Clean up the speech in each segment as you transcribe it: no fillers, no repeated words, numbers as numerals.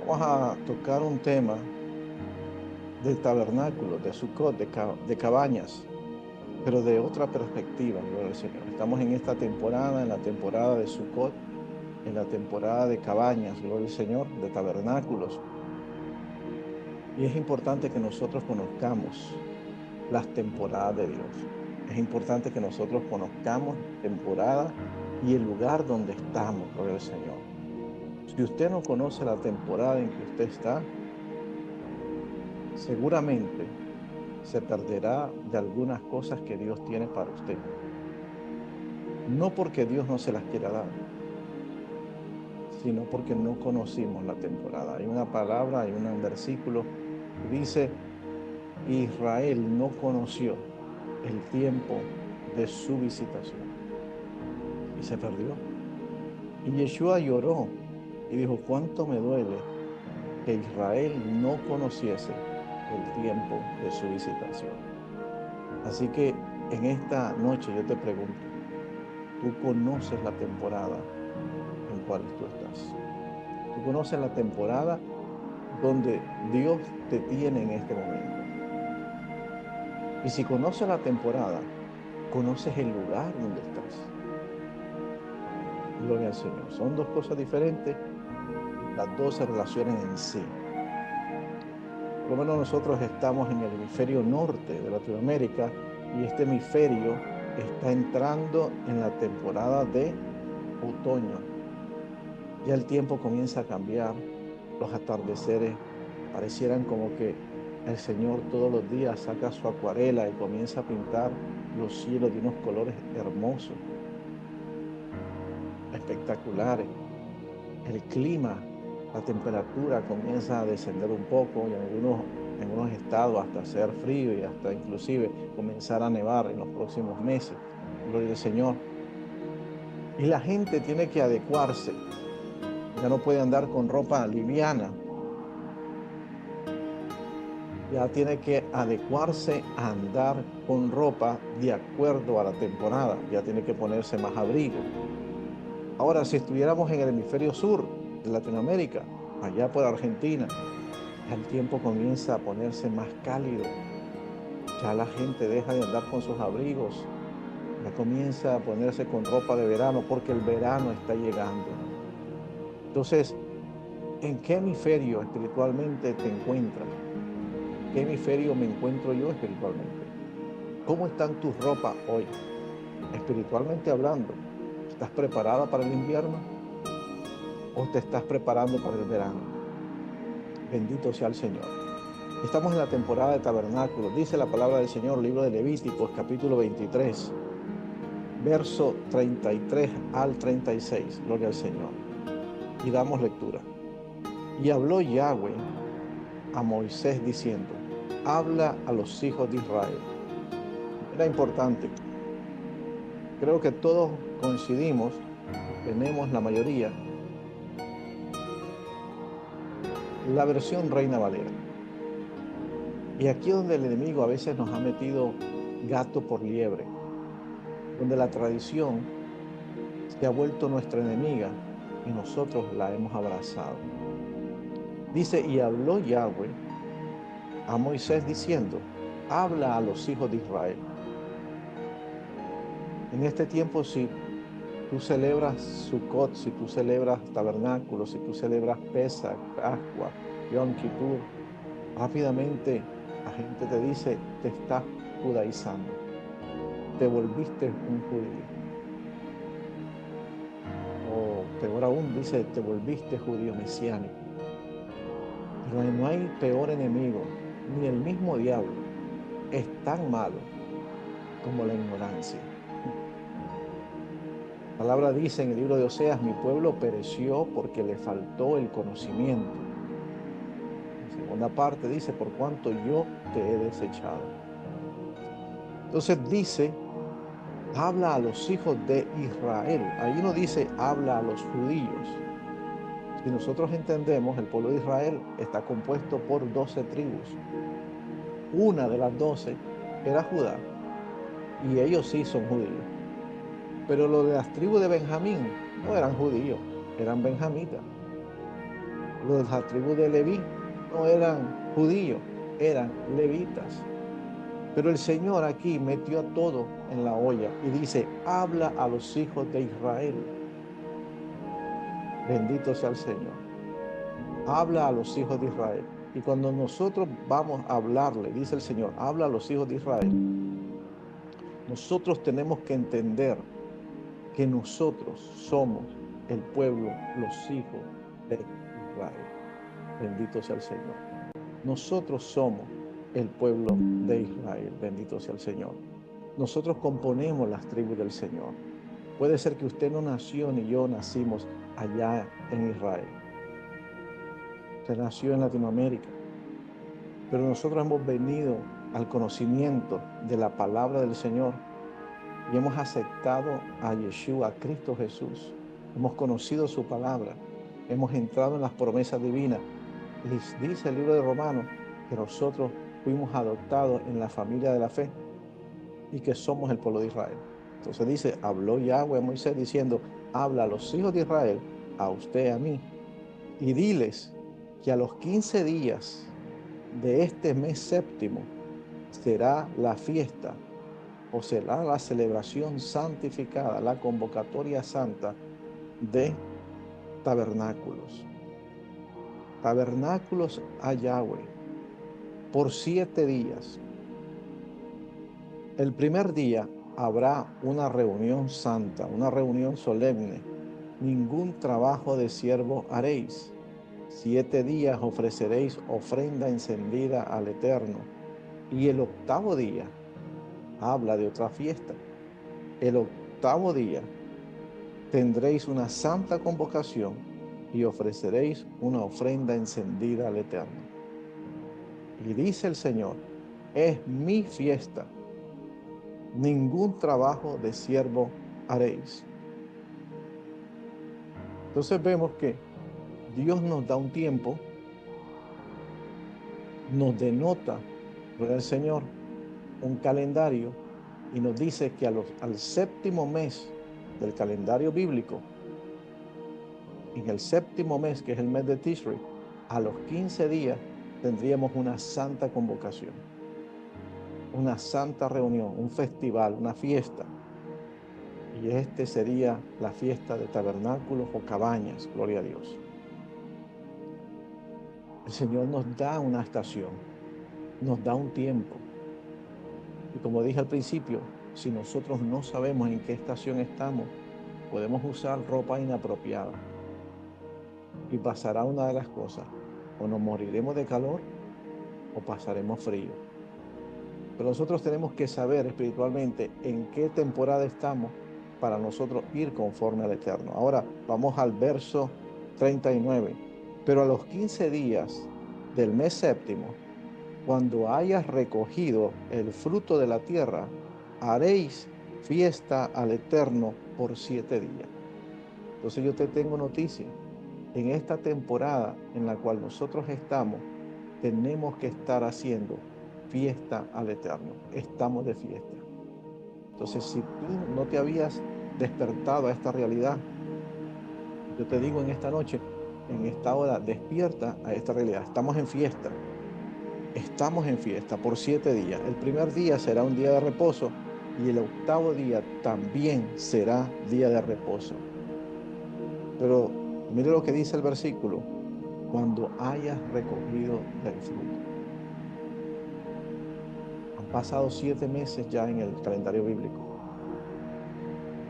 Vamos a tocar un tema de tabernáculos, de Sucot, de cabañas, pero de otra perspectiva, gloria al Señor. Estamos en esta temporada, en la temporada de Sucot, en la temporada de cabañas, gloria al Señor, de tabernáculos. Y es importante que nosotros conozcamos las temporadas de Dios. Es importante que nosotros conozcamos la temporada y el lugar donde estamos, gloria al Señor. Si usted no conoce la temporada en que usted está, seguramente se perderá de algunas cosas que Dios tiene para usted. No porque Dios no se las quiera dar, sino porque no conocimos la temporada. Hay una palabra, hay un versículo que dice, Israel no conoció el tiempo de su visitación y se perdió. Y Yeshua lloró y dijo, cuánto me duele que Israel no conociese el tiempo de su visitación. Así que en esta noche yo te pregunto, ¿tú conoces la temporada en cual tú estás? ¿Tú conoces la temporada donde Dios te tiene en este momento? Y si conoces la temporada, conoces el lugar donde estás. Gloria al Señor. Son dos cosas diferentes y las dos se relacionan en sí. Por lo menos nosotros estamos en el hemisferio norte de Latinoamérica y este hemisferio está entrando en la temporada de otoño. Ya el tiempo comienza a cambiar, los atardeceres parecieran como que el Señor todos los días saca su acuarela y comienza a pintar los cielos de unos colores hermosos, espectaculares. El clima, la temperatura comienza a descender un poco y en unos estados hasta hacer frío y hasta inclusive comenzar a nevar en los próximos meses. Gloria al Señor. Y la gente tiene que adecuarse. Ya no puede andar con ropa liviana. Ya tiene que adecuarse a andar con ropa de acuerdo a la temporada. Ya tiene que ponerse más abrigo. Ahora, si estuviéramos en el hemisferio sur de Latinoamérica, allá por Argentina, ya el tiempo comienza a ponerse más cálido. Ya la gente deja de andar con sus abrigos. Ya comienza a ponerse con ropa de verano porque el verano está llegando. Entonces, ¿en qué hemisferio espiritualmente te encuentras? ¿En qué hemisferio me encuentro yo espiritualmente? ¿Cómo están tus ropas hoy? Espiritualmente hablando, ¿estás preparada para el invierno o te estás preparando para el verano? Bendito sea el Señor. Estamos en la temporada de tabernáculos. Dice la palabra del Señor, libro de Levíticos, capítulo 23, verso 33 al 36. Gloria al Señor. Y damos lectura. Y habló Yahweh a Moisés diciendo, habla a los hijos de Israel. Era importante. Creo que todos coincidimos, tenemos la mayoría, la versión Reina Valera. Y aquí es donde el enemigo a veces nos ha metido gato por liebre, donde la tradición se ha vuelto nuestra enemiga y nosotros la hemos abrazado. Dice, y habló Yahweh a Moisés diciendo, habla a los hijos de Israel. En este tiempo, si tú celebras Sukkot, si tú celebras Tabernáculo, si tú celebras Pesach, Pascua, Yom Kippur, rápidamente la gente te dice, te estás judaizando, te volviste un judío. O peor aún, dice, te volviste judío mesiánico. Pero no hay peor enemigo, ni el mismo diablo es tan malo como la ignorancia. La palabra dice en el libro de Oseas, mi pueblo pereció porque le faltó el conocimiento. En segunda parte dice, por cuanto yo te he desechado. Entonces dice, habla a los hijos de Israel. Ahí no dice, habla a los judíos. Si nosotros entendemos, el pueblo de Israel está compuesto por 12 tribus. Una de las 12 era Judá, y ellos sí son judíos. Pero los de las tribus de Benjamín no eran judíos, eran benjamitas. Los de la tribu de Leví no eran judíos, eran levitas. Pero el Señor aquí metió a todo en la olla y dice, habla a los hijos de Israel. Bendito sea el Señor. Habla a los hijos de Israel. Y cuando nosotros vamos a hablarle, dice el Señor, habla a los hijos de Israel, nosotros tenemos que entender que nosotros somos el pueblo, los hijos de Israel. Bendito sea el Señor. Nosotros somos el pueblo de Israel. Bendito sea el Señor. Nosotros componemos las tribus del Señor. Puede ser que usted no nació ni yo nacimos allá en Israel. Usted nació en Latinoamérica. Pero nosotros hemos venido al conocimiento de la palabra del Señor y hemos aceptado a Yeshua, a Cristo Jesús. Hemos conocido su palabra. Hemos entrado en las promesas divinas. Les dice el libro de Romanos que nosotros fuimos adoptados en la familia de la fe y que somos el pueblo de Israel. Entonces dice, habló Yahweh a Moisés diciendo, habla a los hijos de Israel, a usted, a mí, y diles que a los 15 días de este mes séptimo será la fiesta o será la celebración santificada, la convocatoria santa de tabernáculos. Tabernáculos a Yahweh por 7 días. El primer día habrá una reunión santa, una reunión solemne. Ningún trabajo de siervo haréis. 7 días ofreceréis ofrenda encendida al Eterno. Y el octavo día habla de otra fiesta. El octavo día tendréis una santa convocación y ofreceréis una ofrenda encendida al Eterno. Y dice el Señor, es mi fiesta, ningún trabajo de siervo haréis. Entonces vemos que Dios nos da un tiempo, nos denota, gloria al Señor, un calendario y nos dice que al séptimo mes del calendario bíblico, en el séptimo mes, que es el mes de Tishri, a los 15 días tendríamos una santa convocación, una santa reunión, un festival, una fiesta. Y este sería la fiesta de tabernáculos o cabañas, gloria a Dios. El Señor nos da una estación, nos da un tiempo. Y como dije al principio, si nosotros no sabemos en qué estación estamos, podemos usar ropa inapropiada. Y pasará una de las cosas, o nos moriremos de calor o pasaremos frío. Pero nosotros tenemos que saber espiritualmente en qué temporada estamos para nosotros ir conforme al Eterno. Ahora vamos al verso 39. Pero a los 15 días del mes séptimo, cuando hayas recogido el fruto de la tierra, haréis fiesta al Eterno por 7 días. Entonces yo te tengo noticia. En esta temporada en la cual nosotros estamos, tenemos que estar haciendo fiesta al Eterno. Estamos de fiesta. Entonces, si tú no te habías despertado a esta realidad, yo te digo en esta noche, en esta hora, despierta a esta realidad. Estamos en fiesta. Estamos en fiesta por 7 días. El primer día será un día de reposo y el octavo día también será día de reposo. Pero mire lo que dice el versículo, cuando hayas recogido del fruto. Han pasado 7 meses ya en el calendario bíblico.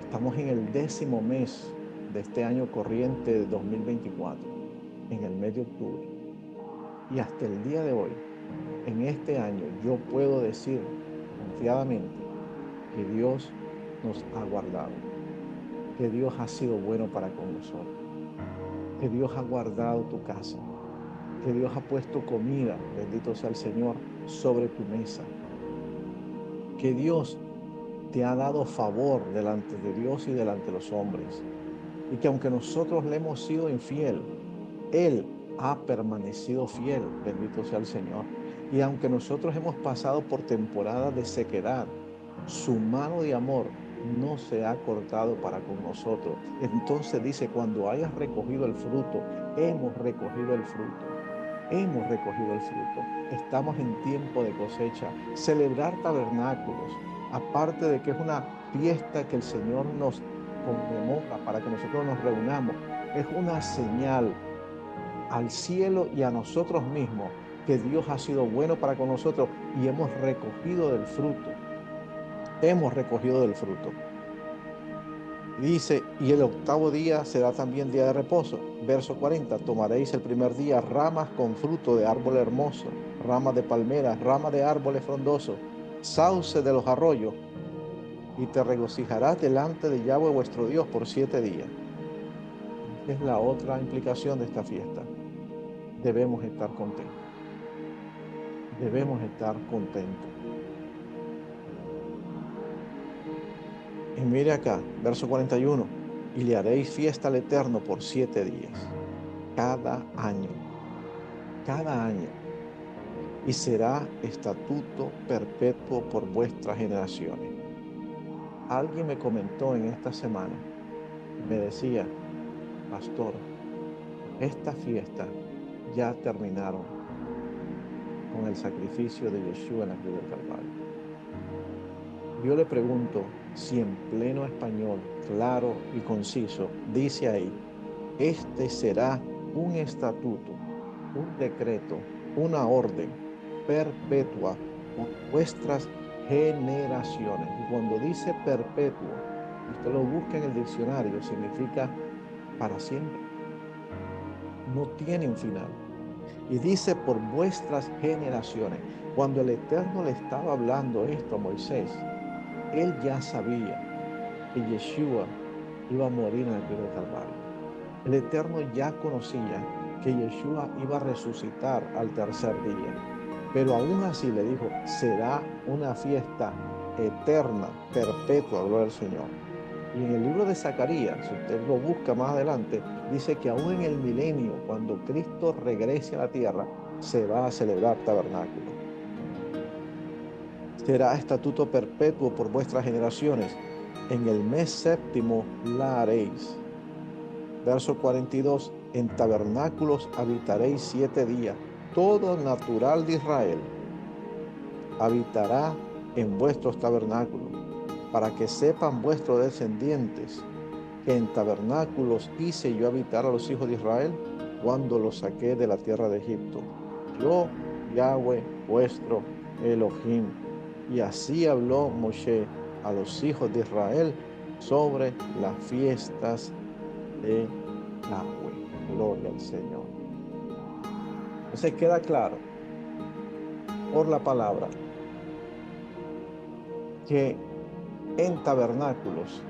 Estamos en el 10º mes de este año corriente de 2024, en el mes de octubre. Y hasta el día de hoy, en este año, yo puedo decir confiadamente que Dios nos ha guardado, que Dios ha sido bueno para con nosotros, que Dios ha guardado tu casa, que Dios ha puesto comida, bendito sea el Señor, sobre tu mesa, que Dios te ha dado favor delante de Dios y delante de los hombres, y que aunque nosotros le hemos sido infiel, Él ha permanecido fiel, bendito sea el Señor. Y aunque nosotros hemos pasado por temporadas de sequedad, su mano de amor no se ha cortado para con nosotros. Entonces dice, cuando hayas recogido el fruto, hemos recogido el fruto. Hemos recogido el fruto. Estamos en tiempo de cosecha. Celebrar tabernáculos, aparte de que es una fiesta que el Señor nos conmemora para que nosotros nos reunamos, es una señal al cielo y a nosotros mismos que Dios ha sido bueno para con nosotros y hemos recogido del fruto. Hemos recogido del fruto. Y dice, y el octavo día será también día de reposo. Verso 40, tomaréis el primer día ramas con fruto de árbol hermoso, ramas de palmeras, ramas de árboles frondosos, sauce de los arroyos, y te regocijarás delante de Yahweh vuestro Dios por 7 días. Esta es la otra implicación de esta fiesta. Debemos estar contentos. Debemos estar contentos. Y mire acá, verso 41, y le haréis fiesta al Eterno por 7 días, cada año, y será estatuto perpetuo por vuestras generaciones. Alguien me comentó en esta semana, me decía, pastor, esta fiesta ya terminaron con el sacrificio de Yeshua en la cruz del Calvario. Yo le pregunto si en pleno español, claro y conciso, dice ahí, este será un estatuto, un decreto, una orden perpetua por vuestras generaciones. Y cuando dice perpetuo, usted lo busca en el diccionario, significa para siempre. No tiene un final. Y dice por vuestras generaciones. Cuando el Eterno le estaba hablando esto a Moisés, él ya sabía que Yeshua iba a morir en la cruz del Calvario. El Eterno ya conocía que Yeshua iba a resucitar al tercer día. Pero aún así le dijo, será una fiesta eterna, perpetua, gloria al Señor. Y en el libro de Zacarías, si usted lo busca más adelante, dice que aún en el milenio, cuando Cristo regrese a la tierra, se va a celebrar tabernáculo. Será estatuto perpetuo por vuestras generaciones. En el mes séptimo la haréis. Verso 42, en tabernáculos habitaréis 7 días. Todo natural de Israel habitará en vuestros tabernáculos, para que sepan vuestros descendientes que en tabernáculos hice yo habitar a los hijos de Israel cuando los saqué de la tierra de Egipto. Yo, Yahweh, vuestro Elohim. Y así habló Moshe a los hijos de Israel sobre las fiestas de Yahweh. Gloria al Señor. Entonces queda claro por la palabra que en tabernáculos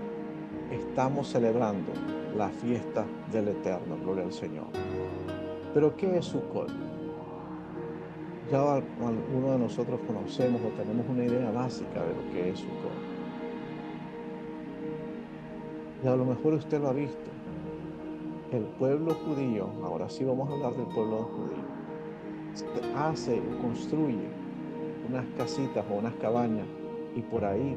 estamos celebrando la fiesta del Eterno. Gloria al Señor. Pero ¿qué es Sukkot? Ya algunos de nosotros conocemos o tenemos una idea básica de lo que es Sukkot. Y a lo mejor usted lo ha visto. El pueblo judío, ahora sí vamos a hablar del pueblo judío, hace o construye unas casitas o unas cabañas y por ahí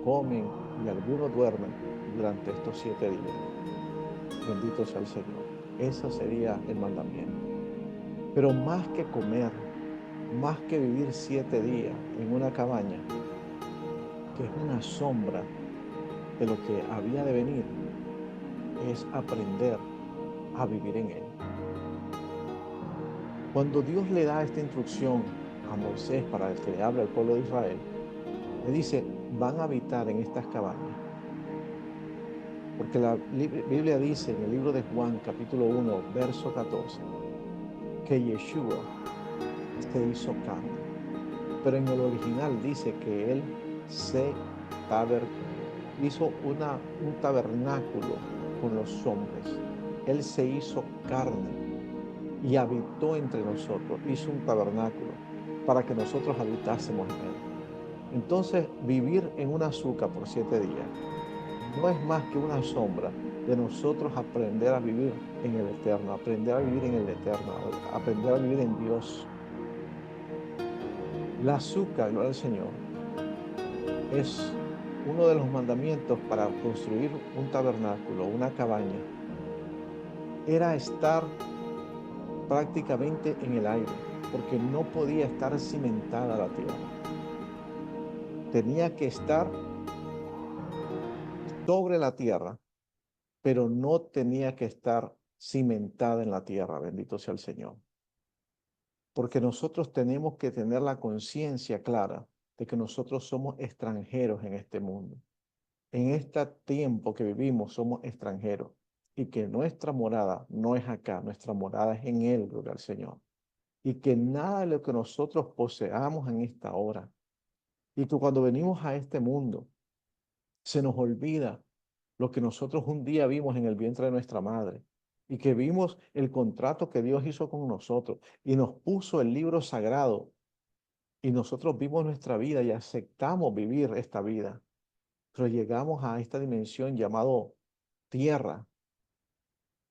comen y algunos duermen durante estos 7 días. Bendito sea el Señor. Ese sería el mandamiento. Pero más que comer, más que vivir 7 días en una cabaña, que es una sombra de lo que había de venir, es aprender a vivir en él. Cuando Dios le da esta instrucción a Moisés para que le hable al pueblo de Israel, le dice, van a habitar en estas cabañas. Porque la Biblia dice en el libro de Juan, capítulo 1, verso 14, que Yeshua se hizo carne. Pero en el original dice que él hizo un tabernáculo con los hombres. Él se hizo carne y habitó entre nosotros, hizo un tabernáculo para que nosotros habitásemos en él. Entonces, vivir en una azúcar por 7 días no es más que una sombra de nosotros aprender a vivir en el Eterno, aprender a vivir en el Eterno, aprender a vivir en Dios. La azúcar, gloria al Señor, es uno de los mandamientos para construir un tabernáculo, una cabaña, era estar prácticamente en el aire, porque no podía estar cimentada la tierra. Tenía que estar sobre la tierra, pero no tenía que estar cimentada en la tierra, bendito sea el Señor. Porque nosotros tenemos que tener la conciencia clara de que nosotros somos extranjeros en este mundo. En este tiempo que vivimos somos extranjeros y que nuestra morada no es acá, nuestra morada es en Él, gloria al Señor. Y que nada de lo que nosotros poseamos en esta hora, y que cuando venimos a este mundo se nos olvida lo que nosotros un día vimos en el vientre de nuestra madre y que vimos el contrato que Dios hizo con nosotros y nos puso el libro sagrado y nosotros vimos nuestra vida y aceptamos vivir esta vida, pero llegamos a esta dimensión llamado tierra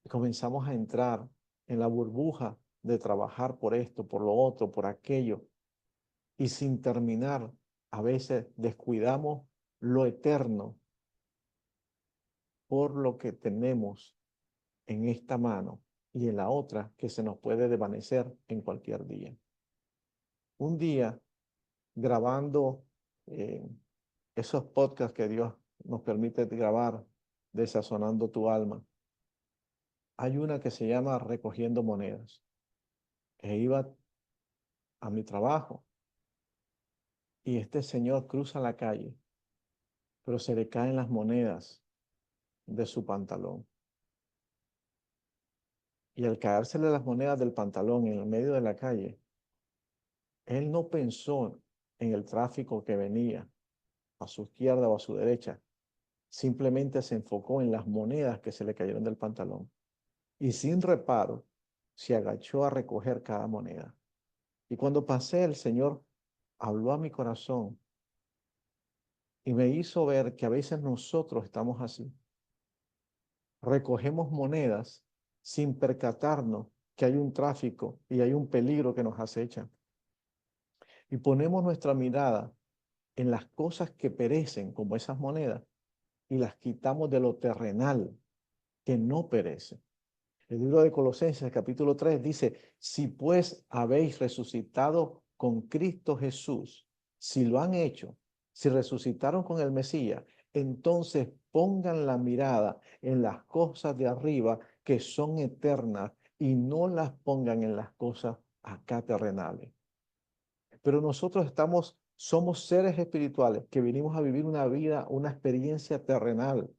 y comenzamos a entrar en la burbuja de trabajar por esto, por lo otro, por aquello y sin terminar, a veces descuidamos lo eterno por lo que tenemos en esta mano y en la otra que se nos puede desvanecer en cualquier día. Un día, grabando eh, esos podcasts que Dios nos permite grabar, desazonando tu alma, hay una que se llama Recogiendo Monedas. E iba a mi trabajo y este señor cruza la calle, pero se le caen las monedas de su pantalón. Y al caérsele las monedas del pantalón en el medio de la calle, él no pensó en el tráfico que venía a su izquierda o a su derecha. Simplemente se enfocó en las monedas que se le cayeron del pantalón. Y sin reparo, se agachó a recoger cada moneda. Y cuando pasé, el Señor habló a mi corazón y me hizo ver que a veces nosotros estamos así. Recogemos monedas sin percatarnos que hay un tráfico y hay un peligro que nos acecha. Y ponemos nuestra mirada en las cosas que perecen, como esas monedas, y las quitamos de lo terrenal, que no perece. El libro de Colosenses, capítulo 3, dice, si pues habéis resucitado con Cristo Jesús, si lo han hecho, si resucitaron con el Mesías, entonces pongan la mirada en las cosas de arriba que son eternas y no las pongan en las cosas acá terrenales. Pero nosotros somos seres espirituales que venimos a vivir una vida, una experiencia terrenal.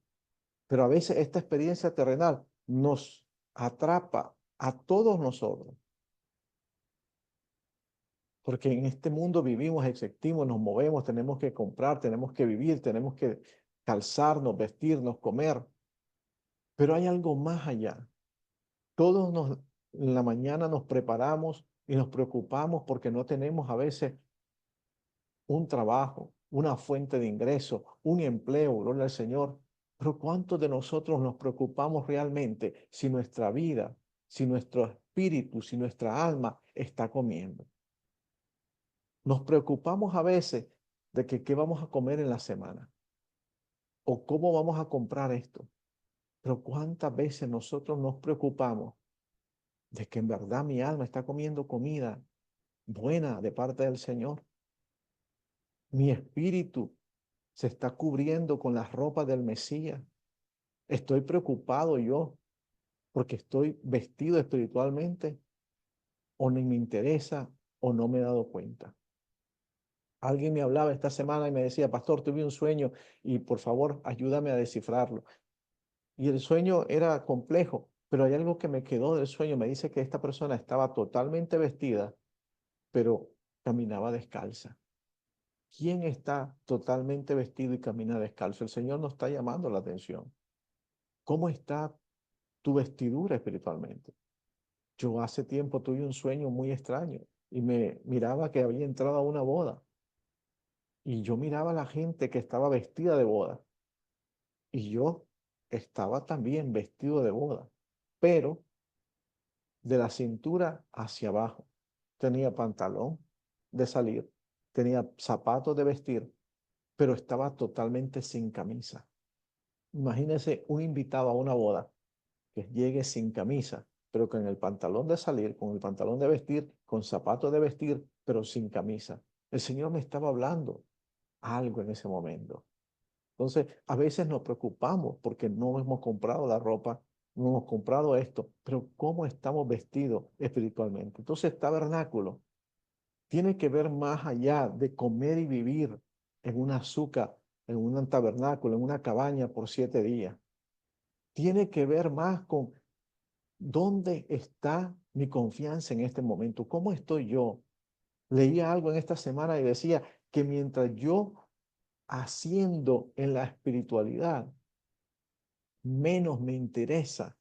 Pero a veces esta experiencia terrenal nos atrapa a todos nosotros. Porque en este mundo vivimos, existimos, nos movemos, tenemos que comprar, tenemos que vivir, tenemos que calzarnos, vestirnos, comer. Pero hay algo más allá. Todos en la mañana nos preparamos y nos preocupamos porque no tenemos a veces un trabajo, una fuente de ingreso, un empleo, gloria al Señor. Pero ¿cuántos de nosotros nos preocupamos realmente si nuestra vida, si nuestro espíritu, si nuestra alma está comiendo? Nos preocupamos a veces de que qué vamos a comer en la semana o cómo vamos a comprar esto. Pero ¿cuántas veces nosotros nos preocupamos de que en verdad mi alma está comiendo comida buena de parte del Señor? Mi espíritu se está cubriendo con las ropas del Mesías. Estoy preocupado yo porque estoy vestido espiritualmente o ni me interesa o no me he dado cuenta. Alguien me hablaba esta semana y me decía, pastor, tuve un sueño y por favor ayúdame a descifrarlo. Y el sueño era complejo, pero hay algo que me quedó del sueño. Me dice que esta persona estaba totalmente vestida, pero caminaba descalza. ¿Quién está totalmente vestido y camina descalzo? El Señor nos está llamando la atención. ¿Cómo está tu vestidura espiritualmente? Yo hace tiempo tuve un sueño muy extraño y me miraba que había entrado a una boda y yo miraba a la gente que estaba vestida de boda y yo estaba también vestido de boda, pero de la cintura hacia abajo. Tenía pantalón de salir, tenía zapatos de vestir, pero estaba totalmente sin camisa. Imagínese un invitado a una boda que llegue sin camisa, pero con el pantalón de salir, con el pantalón de vestir, con zapatos de vestir, pero sin camisa. El Señor me estaba hablando algo en ese momento. Entonces, a veces nos preocupamos porque no hemos comprado la ropa, no hemos comprado esto, pero ¿cómo estamos vestidos espiritualmente? Entonces, tabernáculo tiene que ver más allá de comer y vivir en una azúcar, en un tabernáculo, en una cabaña por 7 días. Tiene que ver más con dónde está mi confianza en este momento, cómo estoy yo. Leía algo en esta semana y decía que mientras yo haciendo en la espiritualidad, menos me interesa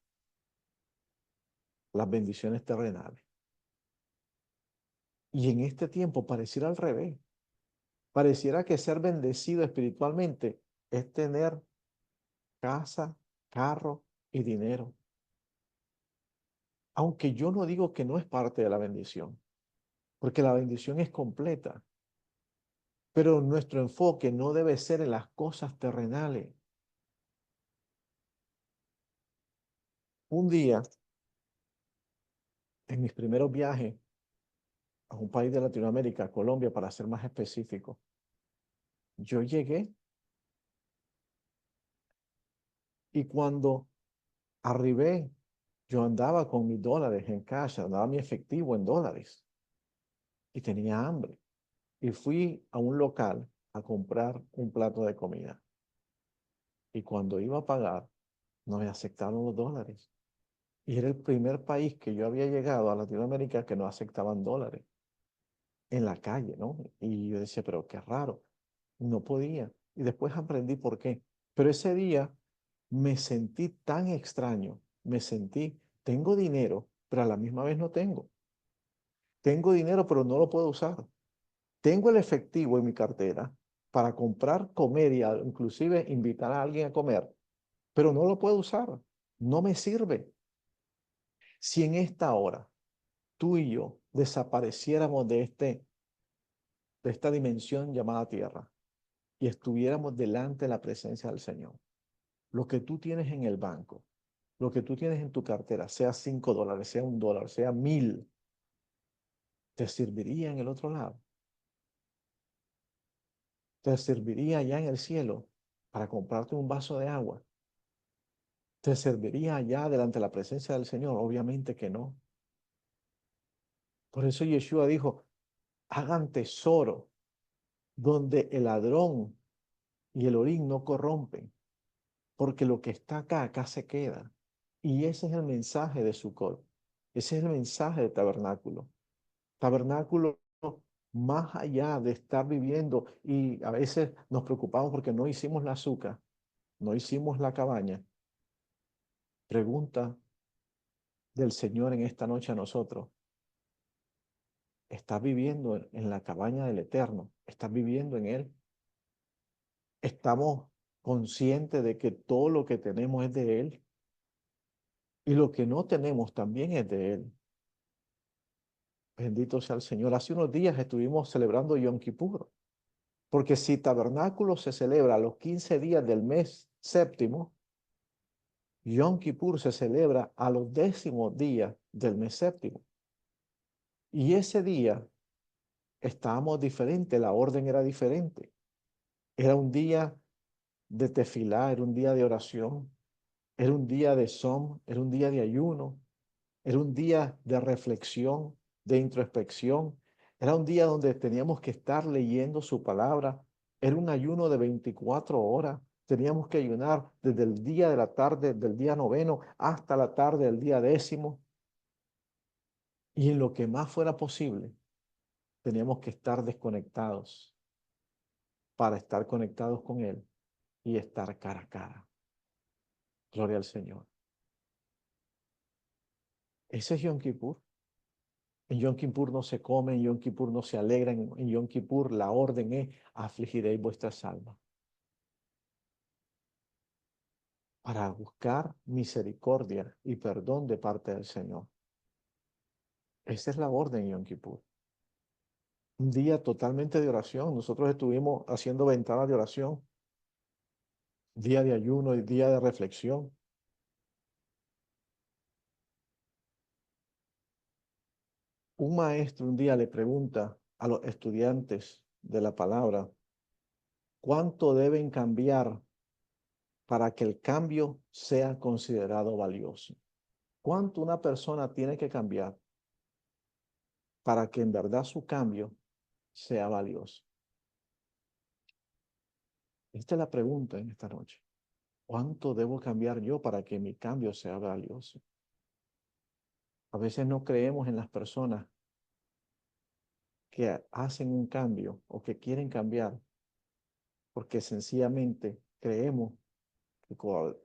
las bendiciones terrenales. Y en este tiempo pareciera al revés. Pareciera que ser bendecido espiritualmente es tener casa, carro y dinero. Aunque yo no digo que no es parte de la bendición, porque la bendición es completa, pero nuestro enfoque no debe ser en las cosas terrenales. Un día, en mis primeros viajes a un país de Latinoamérica, Colombia, para ser más específico, yo llegué y cuando arribé, yo andaba con mis dólares en casa, andaba mi efectivo en dólares y tenía hambre. Y fui a un local a comprar un plato de comida. Y cuando iba a pagar, no me aceptaron los dólares. Y era el primer país que yo había llegado a Latinoamérica que no aceptaban dólares en la calle, ¿no? Y yo decía, pero qué raro, no podía. Y después aprendí por qué. Pero ese día me sentí tan extraño, me sentí, tengo dinero, pero a la misma vez no tengo. Tengo dinero, pero no lo puedo usar. Tengo el efectivo en mi cartera para comprar, comer y inclusive invitar a alguien a comer, pero no lo puedo usar. No me sirve. Si en esta hora tú y yo desapareciéramos de esta dimensión llamada tierra y estuviéramos delante de la presencia del Señor, lo que tú tienes en el banco, lo que tú tienes en tu cartera, sea $5, sea $1, sea 1,000, te serviría en el otro lado, te serviría allá en el cielo para comprarte un vaso de agua, te serviría allá delante de la presencia del Señor, obviamente que no. Por eso Yeshua dijo, hagan tesoro donde el ladrón y el orín no corrompen, porque lo que está acá, acá se queda. Y ese es el mensaje de Sukkot. Ese es el mensaje de tabernáculo. Tabernáculo más allá de estar viviendo y a veces nos preocupamos porque no hicimos la azúcar, no hicimos la cabaña. Pregunta del Señor en esta noche a nosotros. ¿Estás viviendo en la cabaña del Eterno? ¿Estás viviendo en Él? ¿Estamos conscientes de que todo lo que tenemos es de Él? Y lo que no tenemos también es de Él. Bendito sea el Señor. Hace unos días estuvimos celebrando Yom Kippur, porque si tabernáculo se celebra los 15 días del mes séptimo, Yom Kippur se celebra a los 10º días del mes séptimo. Y ese día estábamos diferentes, la orden era diferente. Era un día de tefilá, era un día de oración, era un día de som, era un día de ayuno, era un día de reflexión, de introspección, era un día donde teníamos que estar leyendo su palabra, era un ayuno de 24 horas, teníamos que ayunar desde el día de la tarde del día noveno hasta la tarde del día 10º, y en lo que más fuera posible, teníamos que estar desconectados para estar conectados con Él y estar cara a cara. Gloria al Señor. Ese es Yom Kippur. En Yom Kippur no se come, en Yom Kippur no se alegra, en Yom Kippur la orden es afligiréis vuestras almas para buscar misericordia y perdón de parte del Señor. Esa es la orden en Yom Kippur. Un día totalmente de oración. Nosotros estuvimos haciendo ventanas de oración, día de ayuno y día de reflexión. Un maestro un día le pregunta a los estudiantes de la palabra, ¿cuánto deben cambiar para que el cambio sea considerado valioso? ¿Cuánto una persona tiene que cambiar para que en verdad su cambio sea valioso? Esta es la pregunta en esta noche. ¿Cuánto debo cambiar yo para que mi cambio sea valioso? A veces no creemos en las personas que hacen un cambio o que quieren cambiar porque sencillamente creemos que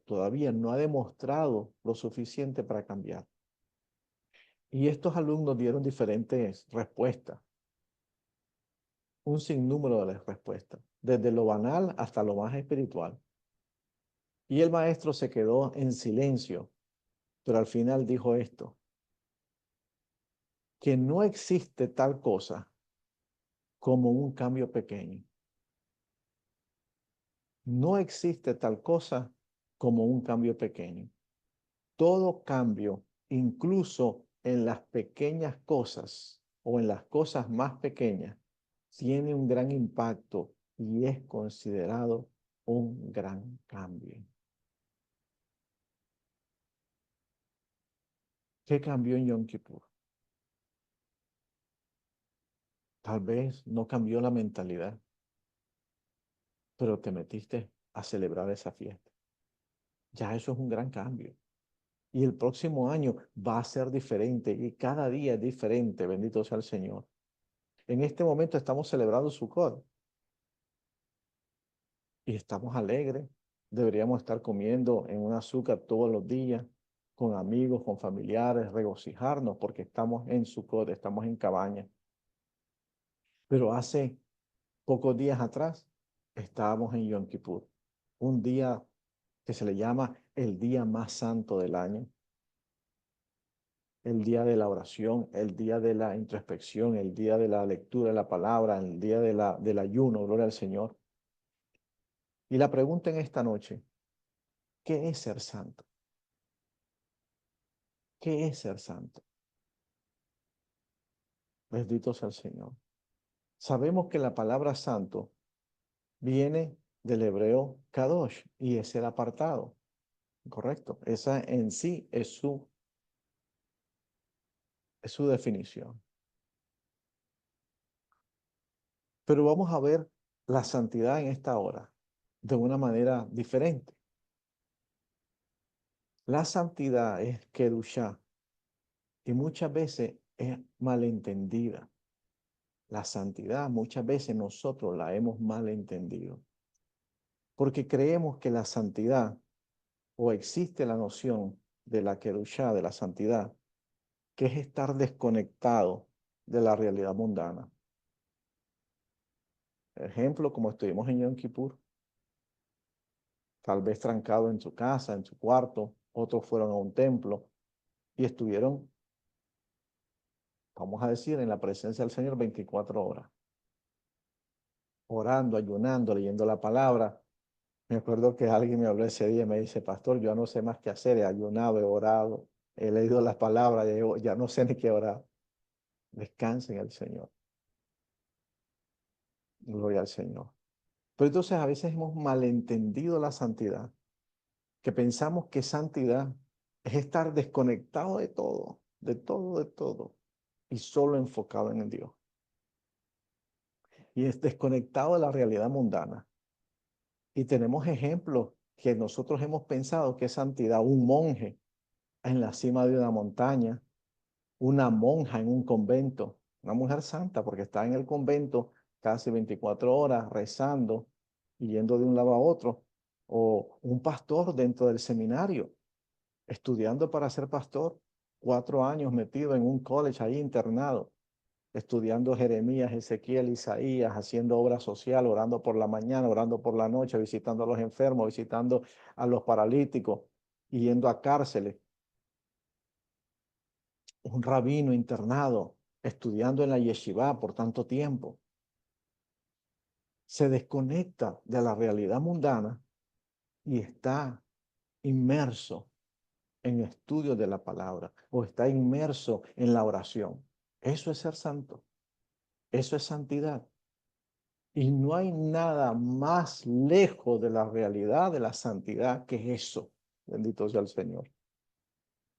todavía no ha demostrado lo suficiente para cambiar. Y estos alumnos dieron diferentes respuestas, un sinnúmero de respuestas, desde lo banal hasta lo más espiritual. Y el maestro se quedó en silencio, pero al final dijo esto, que no existe tal cosa como un cambio pequeño. No existe tal cosa como un cambio pequeño. Todo cambio, incluso en las pequeñas cosas o en las cosas más pequeñas, tiene un gran impacto y es considerado un gran cambio. ¿Qué cambió en Yom Kippur? Tal vez no cambió la mentalidad, pero te metiste a celebrar esa fiesta. Ya eso es un gran cambio. Y el próximo año va a ser diferente y cada día es diferente, bendito sea el Señor. En este momento estamos celebrando Sukkot y estamos alegres. Deberíamos estar comiendo en un azúcar todos los días, con amigos, con familiares, regocijarnos porque estamos en Sukkot, estamos en cabaña. Pero hace pocos días atrás estábamos en Yom Kippur, un día que se le llama el día más santo del año, el día de la oración, el día de la introspección, el día de la lectura de la palabra, el día del ayuno, gloria al Señor. Y la pregunta en esta noche, ¿qué es ser santo? ¿Qué es ser santo? Bendito sea el Señor. Sabemos que la palabra santo viene del hebreo kadosh y es el apartado, ¿correcto? Esa en sí es su definición. Pero vamos a ver la santidad en esta hora de una manera diferente. La santidad es kedushá y muchas veces es malentendida. La santidad muchas veces nosotros la hemos malentendido porque creemos que la santidad o existe la noción de la kedushá, de la santidad, que es estar desconectado de la realidad mundana. Ejemplo, como estuvimos en Yom Kippur, tal vez trancado en su casa, en su cuarto, otros fueron a un templo y estuvieron, vamos a decir, en la presencia del Señor 24 horas, orando, ayunando, leyendo la palabra. Me acuerdo que alguien me habló ese día y me dice, pastor, yo no sé más qué hacer, he ayunado, he orado, he leído las palabras, ya no sé ni qué orar. Descansen en el Señor. Gloria al Señor. Pero entonces a veces hemos malentendido la santidad, que pensamos que santidad es estar desconectado de todo, de todo, de todo, y solo enfocado en el Dios. Y es desconectado de la realidad mundana. Y tenemos ejemplos que nosotros hemos pensado que es santidad, un monje en la cima de una montaña, una monja en un convento, una mujer santa porque está en el convento casi 24 horas rezando y yendo de un lado a otro, o un pastor dentro del seminario, estudiando para ser pastor, 4 años metido en un college ahí internado, estudiando Jeremías, Ezequiel, Isaías, haciendo obra social, orando por la mañana, orando por la noche, visitando a los enfermos, visitando a los paralíticos, yendo a cárceles, un rabino internado, estudiando en la yeshiva por tanto tiempo. Se desconecta de la realidad mundana y está inmerso en estudio de la palabra o está inmerso en la oración. Eso es ser santo. Eso es santidad. Y no hay nada más lejos de la realidad de la santidad que eso. Bendito sea el Señor.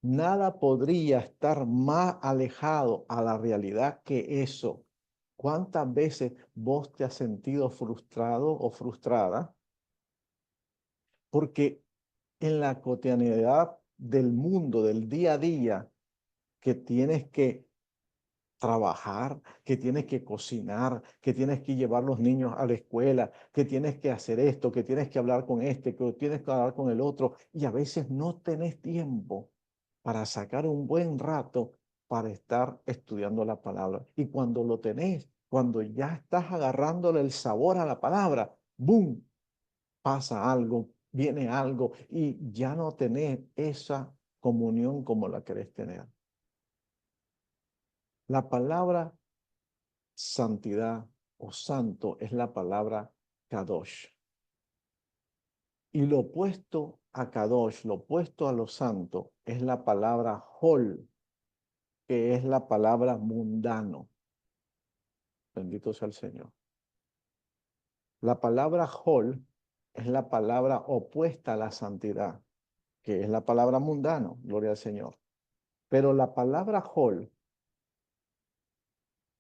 Nada podría estar más alejado a la realidad que eso. ¿Cuántas veces vos te has sentido frustrado o frustrada? Porque en la cotidianidad del mundo, del día a día, que tienes que trabajar, que tienes que cocinar, que tienes que llevar los niños a la escuela, que tienes que hacer esto, que tienes que hablar con este, que tienes que hablar con el otro, y a veces no tenés tiempo para sacar un buen rato para estar estudiando la palabra. Y cuando lo tenés, cuando ya estás agarrándole el sabor a la palabra, ¡boom! Pasa algo, viene algo y ya no tenés esa comunión como la querés tener. La palabra santidad o santo es la palabra kadosh. Y lo opuesto a kadosh, lo opuesto a lo santo, es la palabra hol, que es la palabra mundano. Bendito sea el Señor. La palabra hol es la palabra opuesta a la santidad, que es la palabra mundano, gloria al Señor. Pero la palabra hol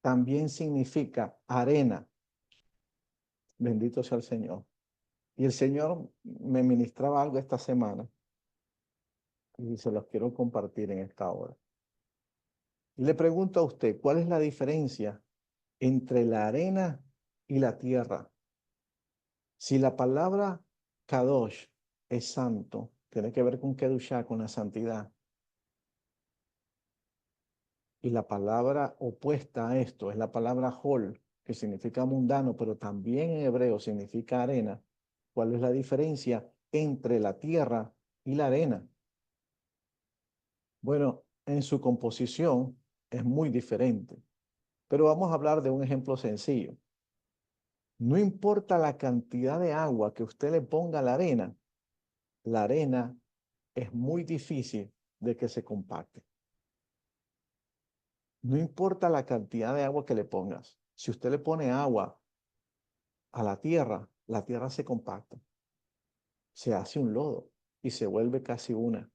también significa arena. Bendito sea el Señor. Y el Señor me ministraba algo esta semana y se los quiero compartir en esta hora. Y le pregunto a usted, ¿cuál es la diferencia entre la arena y la tierra? Si la palabra Kadosh es santo, tiene que ver con Kedushá, con la santidad. Y la palabra opuesta a esto es la palabra Hol, que significa mundano, pero también en hebreo significa arena. ¿Cuál es la diferencia entre la tierra y la arena? Bueno, en su composición es muy diferente, pero vamos a hablar de un ejemplo sencillo. No importa la cantidad de agua que usted le ponga a la arena es muy difícil de que se compacte. No importa la cantidad de agua que le pongas. Si usted le pone agua a la tierra se compacta, se hace un lodo y se vuelve casi una.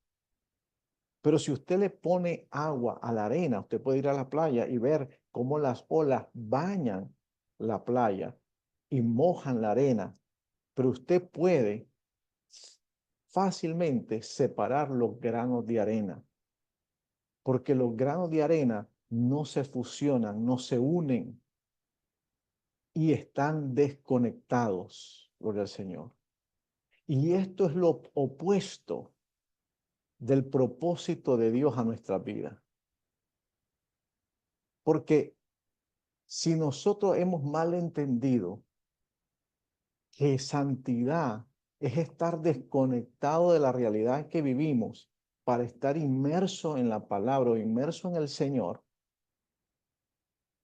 Pero si usted le pone agua a la arena, usted puede ir a la playa y ver cómo las olas bañan la playa y mojan la arena. Pero usted puede fácilmente separar los granos de arena, porque los granos de arena no se fusionan, no se unen y están desconectados, gloria al Señor. Y esto es lo opuesto del propósito de Dios a nuestra vida. Porque si nosotros hemos mal entendido que santidad es estar desconectado de la realidad en que vivimos para estar inmerso en la palabra o inmerso en el Señor,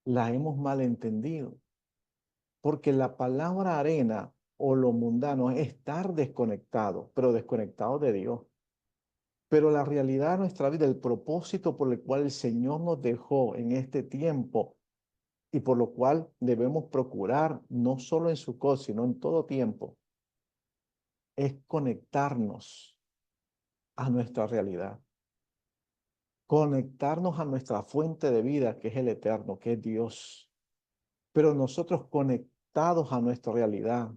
la hemos mal entendido. Porque la palabra arena o lo mundano es estar desconectado, pero desconectado de Dios. Pero la realidad de nuestra vida, el propósito por el cual el Señor nos dejó en este tiempo y por lo cual debemos procurar, no solo en su cosa, sino en todo tiempo, es conectarnos a nuestra realidad, conectarnos a nuestra fuente de vida, que es el eterno, que es Dios. Pero nosotros conectados a nuestra realidad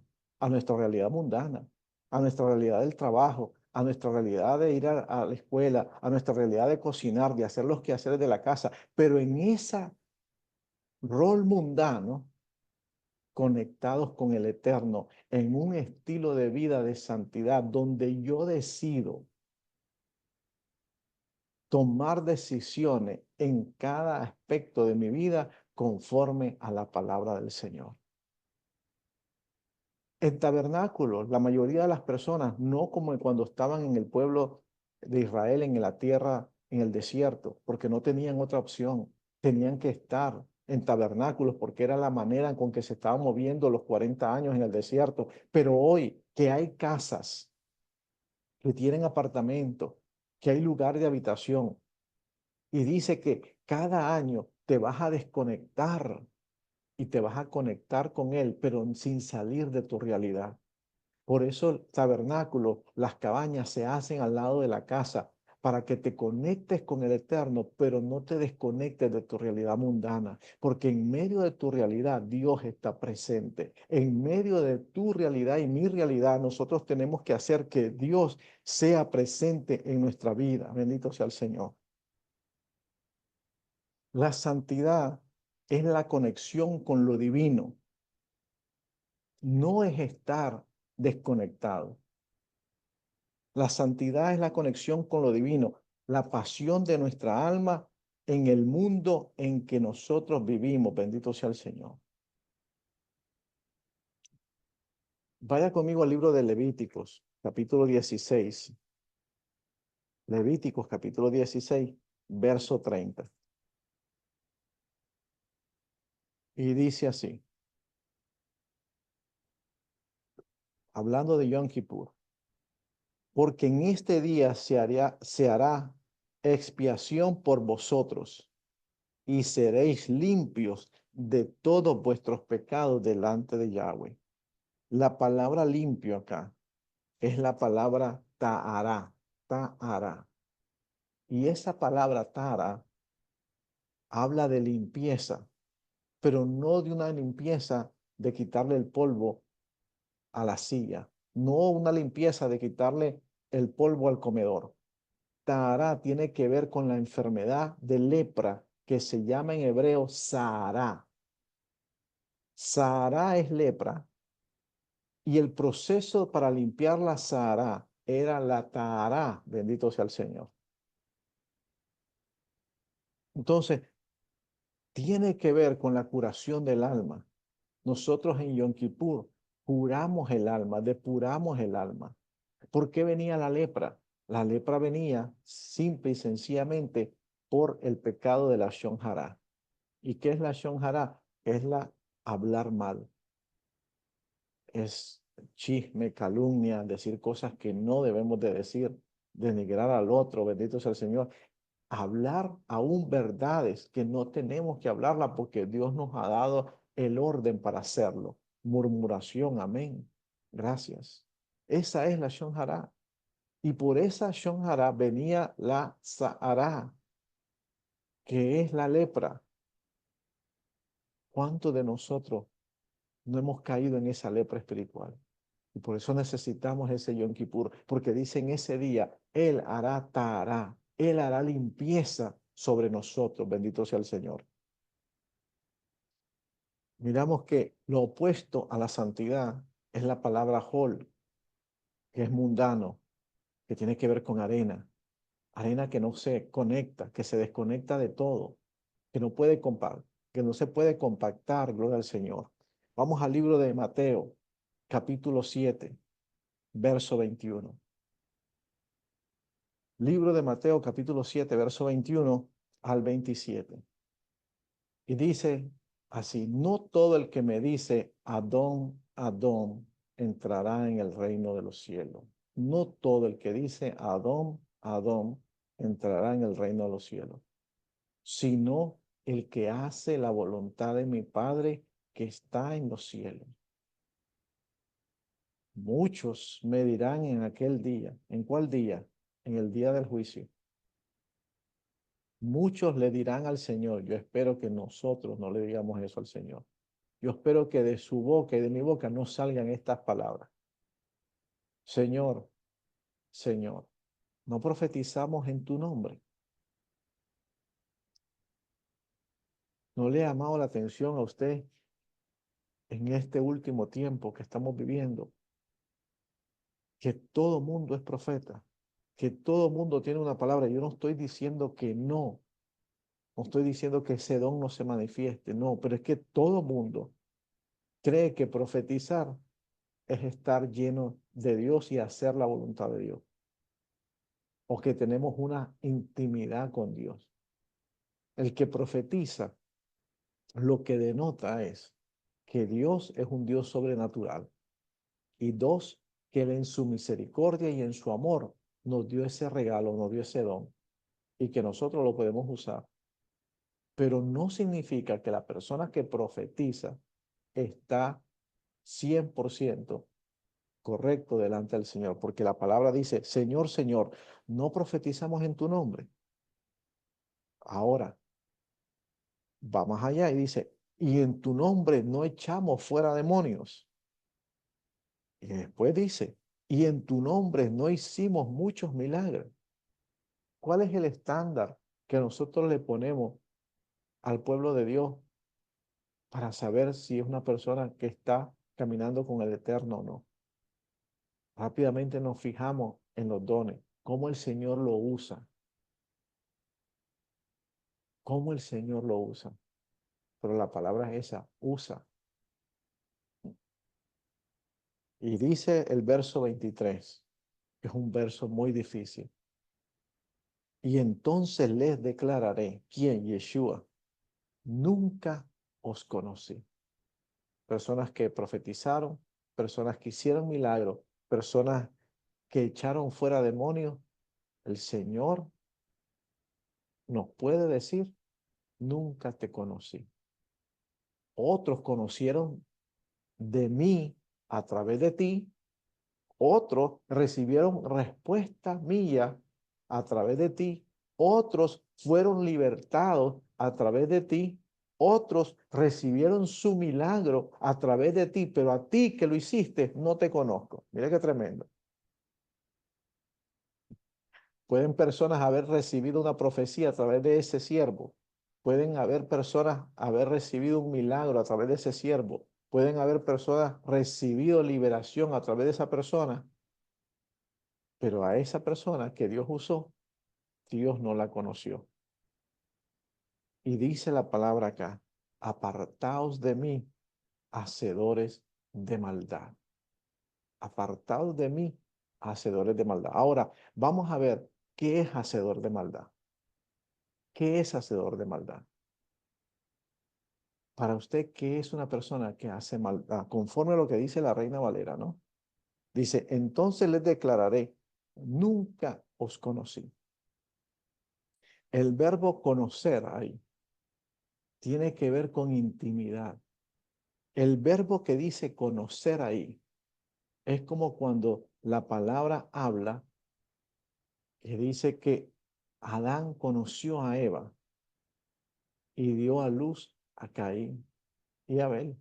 mundana, a nuestra realidad del trabajo, a nuestra realidad de ir a la escuela, a nuestra realidad de cocinar, de hacer los quehaceres de la casa, pero en ese rol mundano, conectados con el eterno, en un estilo de vida de santidad, donde yo decido tomar decisiones en cada aspecto de mi vida conforme a la palabra del Señor. En tabernáculos, la mayoría de las personas, no como cuando estaban en el pueblo de Israel, en la tierra, en el desierto, porque no tenían otra opción. tenían que estar en tabernáculos porque era la manera con que se estaban moviendo los 40 años en el desierto. Pero hoy que hay casas, que tienen apartamentos, que hay lugar de habitación, y dice que cada año te vas a desconectar y te vas a conectar con Él, pero sin salir de tu realidad. Por eso el tabernáculo, las cabañas se hacen al lado de la casa para que te conectes con el Eterno, pero no te desconectes de tu realidad mundana, porque en medio de tu realidad Dios está presente. En medio de tu realidad y mi realidad, nosotros tenemos que hacer que Dios sea presente en nuestra vida. Bendito sea el Señor. La santidad es la conexión con lo divino, no es estar desconectado. La santidad es la conexión con lo divino, la pasión de nuestra alma en el mundo en que nosotros vivimos. Bendito sea el Señor. Vaya conmigo al libro de Levíticos, capítulo 16. Levíticos, capítulo 16, verso 30. Y dice así, hablando de Yom Kippur, porque en este día se hará expiación por vosotros y seréis limpios de todos vuestros pecados delante de Yahweh. La palabra limpio acá es la palabra ta'ará, ta'ará. Y esa palabra ta'ará habla de limpieza, pero no de una limpieza de quitarle el polvo a la silla, no una limpieza de quitarle el polvo al comedor. Ta'ará tiene que ver con la enfermedad de lepra que se llama en hebreo Sahara. Sahara es lepra y el proceso para limpiar la Sahara era la Tahara, bendito sea el Señor. Entonces, tiene que ver con la curación del alma. Nosotros en Yom Kippur curamos el alma, depuramos el alma. ¿Por qué venía la lepra? La lepra venía simple y sencillamente por el pecado de la Shon Hara. ¿Y qué es la Shon Hara? Es la hablar mal, es chisme, calumnia, decir cosas que no debemos de decir, denigrar al otro, bendito sea el Señor. Hablar aún verdades que no tenemos que hablarla porque Dios nos ha dado el orden para hacerlo. Murmuración, amén. Gracias. Esa es la Shon Hara. Y por esa Shon Hara venía la Sahara, que es la lepra. ¿Cuántos de nosotros no hemos caído en esa lepra espiritual? Y por eso necesitamos ese Yom Kippur, porque dice en ese día, Él hará Tahara, Él hará limpieza sobre nosotros, bendito sea el Señor. Miramos que lo opuesto a la santidad es la palabra hol, que es mundano, que tiene que ver con arena, arena que no se conecta, que se desconecta de todo, que no puede que no se puede compactar, gloria al Señor. Vamos al libro de Mateo, capítulo 7, verso 21. Libro de Mateo, capítulo 7, verso 21 al 27. Y dice así, no todo el que me dice Adón, Adón, entrará en el reino de los cielos. No todo el que dice Adón, Adón, entrará en el reino de los cielos, sino el que hace la voluntad de mi Padre que está en los cielos. Muchos me dirán en aquel día. ¿En cuál día? En el día del juicio. Muchos le dirán al Señor, yo espero que nosotros no le digamos eso al Señor. Yo espero que de su boca y de mi boca no salgan estas palabras. Señor, Señor, no profetizamos en tu nombre. ¿No le ha llamado la atención a usted en este último tiempo que estamos viviendo que todo mundo es profeta, que todo mundo tiene una palabra? Yo no estoy diciendo que no, no estoy diciendo que ese don no se manifieste, no, pero es que todo mundo cree que profetizar es estar lleno de Dios y hacer la voluntad de Dios, o que tenemos una intimidad con Dios. El que profetiza lo que denota es que Dios es un Dios sobrenatural. Y dos, que Él en su misericordia y en su amor nos dio ese regalo, nos dio ese don y que nosotros lo podemos usar. Pero no significa que la persona que profetiza está 100% correcto delante del Señor, porque la palabra dice, Señor, Señor, no profetizamos en tu nombre. Ahora, va más allá y dice, y en tu nombre no echamos fuera demonios. Y después dice, y en tu nombre no hicimos muchos milagros. ¿Cuál es el estándar que nosotros le ponemos al pueblo de Dios para saber si es una persona que está caminando con el Eterno o no? Rápidamente nos fijamos en los dones, cómo el Señor lo usa, cómo el Señor lo usa. Pero la palabra es esa, usa. Y dice el verso 23, que es un verso muy difícil. Y entonces les declararé, ¿quién? Yeshua, nunca os conocí. Personas que profetizaron, personas que hicieron milagros, personas que echaron fuera demonios, el Señor nos puede decir, nunca te conocí. Otros conocieron de mí a través de ti, otros recibieron respuesta mía a través de ti, otros fueron libertados a través de ti, otros recibieron su milagro a través de ti, pero a ti que lo hiciste no te conozco. Mira qué tremendo. Pueden personas haber recibido una profecía a través de ese siervo. Pueden haber personas haber recibido un milagro a través de ese siervo. Pueden haber personas recibido liberación a través de esa persona, pero a esa persona que Dios usó, Dios no la conoció. Y dice la palabra acá, apartaos de mí, hacedores de maldad. Apartaos de mí, hacedores de maldad. Ahora, vamos a ver qué es hacedor de maldad. ¿Qué es hacedor de maldad? Para usted, ¿qué es una persona que hace maldad? Conforme a lo que dice la Reina Valera, ¿no? Dice, entonces les declararé, nunca os conocí. El verbo conocer ahí tiene que ver con intimidad. El verbo que dice conocer ahí es como cuando la palabra habla que dice que Adán conoció a Eva y dio a luz a Caín y Abel.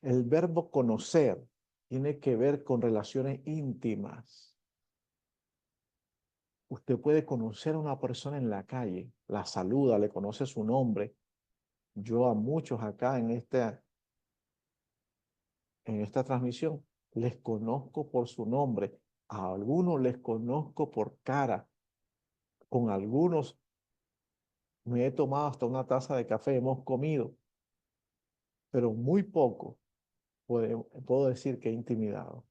El verbo conocer tiene que ver con relaciones íntimas. Usted puede conocer a una persona en la calle, la saluda, le conoce su nombre. Yo a muchos acá en esta transmisión les conozco por su nombre. A algunos les conozco por cara. Con algunos me he tomado hasta una taza de café, hemos comido, pero muy poco puedo decir que he intimidado.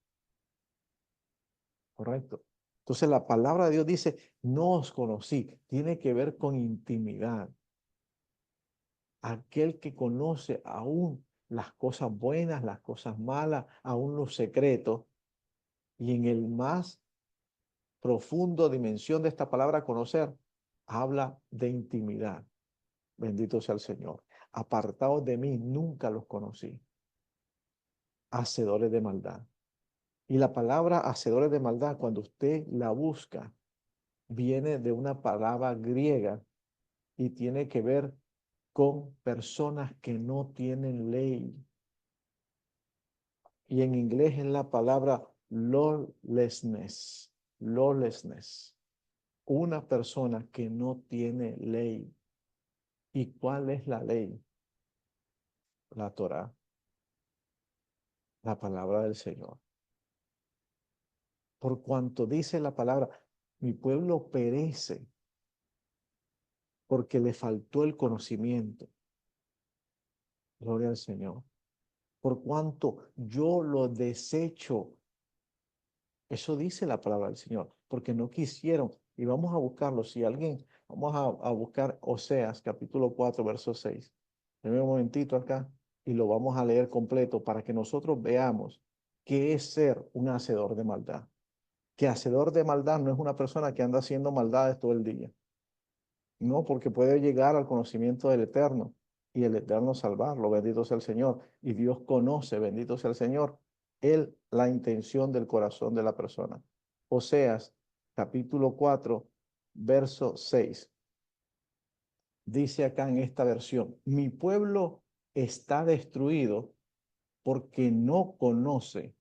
¿Correcto? Entonces la palabra de Dios dice, no os conocí. Tiene que ver con intimidad. Aquel que conoce aún las cosas buenas, las cosas malas, aún los secretos, y en el más profundo dimensión de esta palabra conocer, habla de intimidad. Bendito sea el Señor. Apartados de mí, nunca los conocí. Hacedores de maldad. Y la palabra hacedores de maldad, cuando usted la busca, viene de una palabra griega y tiene que ver con personas que no tienen ley. Y en inglés es la palabra lawlessness. Lawlessness. Una persona que no tiene ley. ¿Y cuál es la ley? La Torá, la palabra del Señor. Por cuanto dice la palabra, mi pueblo perece porque le faltó el conocimiento. Gloria al Señor. Por cuanto yo lo desecho. Eso dice la palabra del Señor, porque no quisieron. Y vamos a buscarlo. Si alguien Vamos a buscar Oseas, capítulo 4, verso 6. Deme un momentito acá y lo vamos a leer completo para que nosotros veamos qué es ser un hacedor de maldad. Que hacedor de maldad no es una persona que anda haciendo maldades todo el día. No, porque puede llegar al conocimiento del Eterno y el Eterno salvarlo. Bendito sea el Señor. Y Dios conoce, bendito sea el Señor, él la intención del corazón de la persona. Oseas, capítulo 4, verso 6. Dice acá en esta versión, mi pueblo está destruido porque no conoce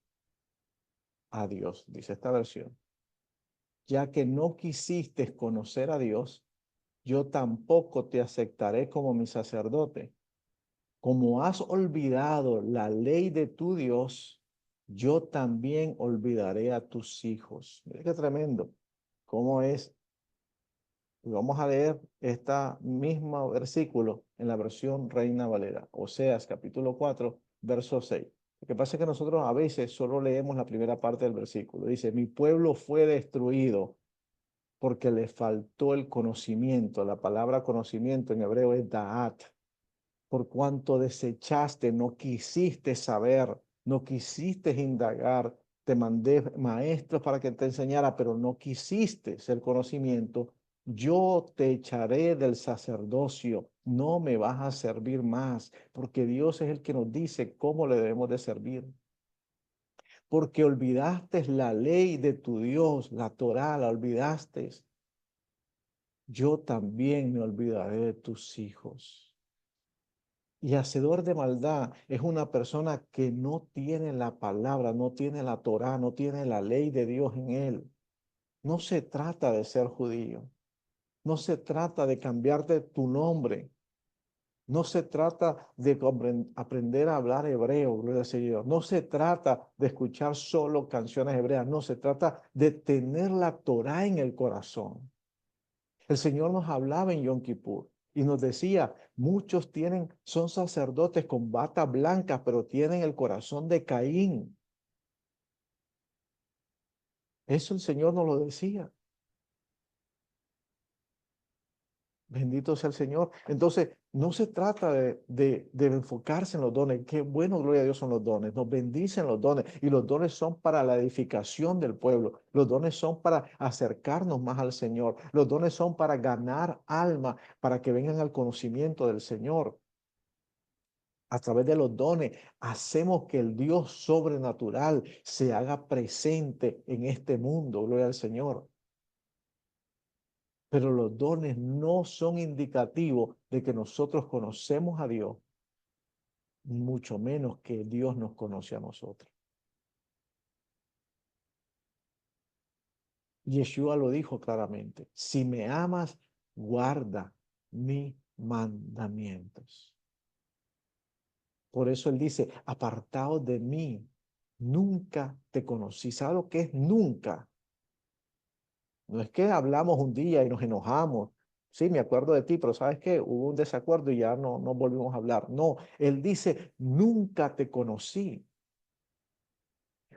a Dios, dice esta versión. Ya que no quisiste conocer a Dios, yo tampoco te aceptaré como mi sacerdote. Como has olvidado la ley de tu Dios, yo también olvidaré a tus hijos. Mira qué tremendo. ¿Cómo es? Y vamos a leer este mismo versículo en la versión Reina Valera, Oseas capítulo 4, verso 6. Lo que pasa es que nosotros a veces solo leemos la primera parte del versículo. Dice, mi pueblo fue destruido porque le faltó el conocimiento. La palabra conocimiento en hebreo es da'at. Por cuanto desechaste, no quisiste saber, no quisiste indagar. Te mandé maestros para que te enseñara, pero no quisiste el conocimiento. Yo te echaré del sacerdocio, no me vas a servir más, porque Dios es el que nos dice cómo le debemos de servir. Porque olvidaste la ley de tu Dios, la Torá, la olvidaste. Yo también me olvidaré de tus hijos. Y hacedor de maldad es una persona que no tiene la palabra, no tiene la Torá, no tiene la ley de Dios en él. No se trata de ser judío, no se trata de cambiarte tu nombre, no se trata de aprender a hablar hebreo, gloria al Señor. No se trata de escuchar solo canciones hebreas, no se trata de tener la Torá en el corazón. El Señor nos hablaba en Yom Kippur y nos decía, muchos son sacerdotes con bata blanca, pero tienen el corazón de Caín. Eso el Señor nos lo decía. Bendito sea el Señor. Entonces, no se trata de enfocarse en los dones. Qué bueno, gloria a Dios, son los dones. Nos bendicen los dones. Y los dones son para la edificación del pueblo. Los dones son para acercarnos más al Señor. Los dones son para ganar alma, para que vengan al conocimiento del Señor. A través de los dones, hacemos que el Dios sobrenatural se haga presente en este mundo. Gloria al Señor. Pero los dones no son indicativos de que nosotros conocemos a Dios, mucho menos que Dios nos conoce a nosotros. Yeshua lo dijo claramente, si me amas, guarda mis mandamientos. Por eso él dice, apartado de mí, nunca te conocí. ¿Sabe lo que es nunca? No es que hablamos un día y nos enojamos. Sí, me acuerdo de ti, pero ¿sabes qué? Hubo un desacuerdo y ya no volvimos a hablar. No, él dice, nunca te conocí.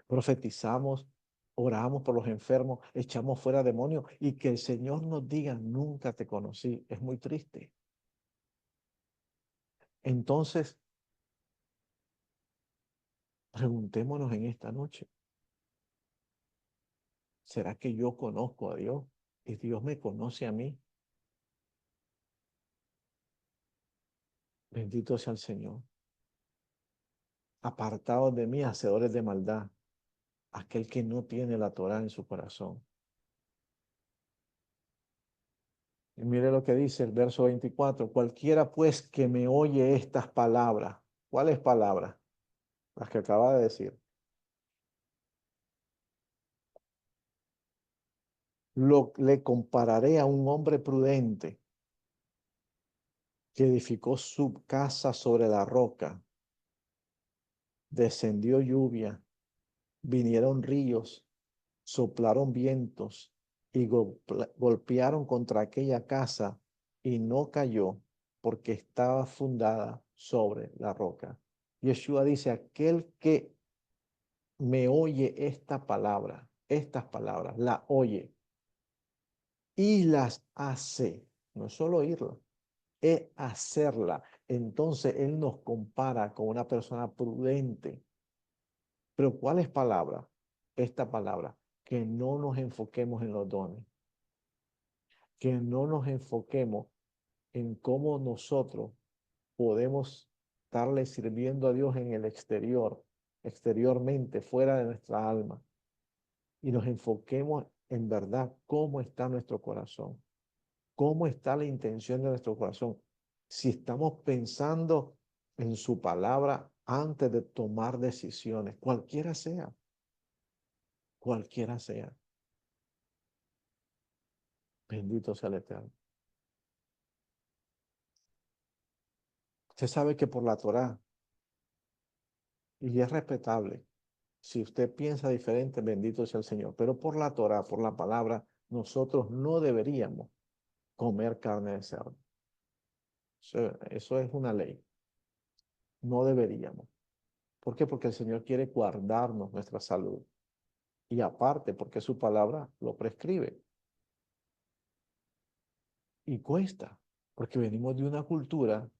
Profetizamos, oramos por los enfermos, echamos fuera demonios y que el Señor nos diga, nunca te conocí. Es muy triste. Entonces, preguntémonos en esta noche, ¿será que yo conozco a Dios y Dios me conoce a mí? Bendito sea el Señor. Apartados de mí, hacedores de maldad, aquel que no tiene la Torá en su corazón. Y mire lo que dice el verso 24. Cualquiera pues que me oye estas palabras. ¿Cuáles palabras? Las que acaba de decir. Le compararé a un hombre prudente que edificó su casa sobre la roca. Descendió lluvia, vinieron ríos, soplaron vientos y golpearon contra aquella casa y no cayó porque estaba fundada sobre la roca. Yeshua dice, aquel que me oye estas palabras, la oye y las hace. No es solo oírla, es hacerla. Entonces Él nos compara con una persona prudente. Pero ¿cuál es palabra? Esta palabra, que no nos enfoquemos en los dones, que no nos enfoquemos en cómo nosotros podemos estarle sirviendo a Dios en el exterior, exteriormente, fuera de nuestra alma, y nos enfoquemos en verdad cómo está nuestro corazón, cómo está la intención de nuestro corazón. Si estamos pensando en su palabra antes de tomar decisiones, cualquiera sea, bendito sea el Eterno. Usted sabe que por la Torá, y es respetable, si usted piensa diferente, bendito sea el Señor, pero por la Torá, por la palabra, nosotros no deberíamos comer carne de cerdo. Eso es una ley. No deberíamos. ¿Por qué? Porque el Señor quiere guardarnos nuestra salud. Y aparte, porque su palabra lo prescribe. Y cuesta, porque venimos de una cultura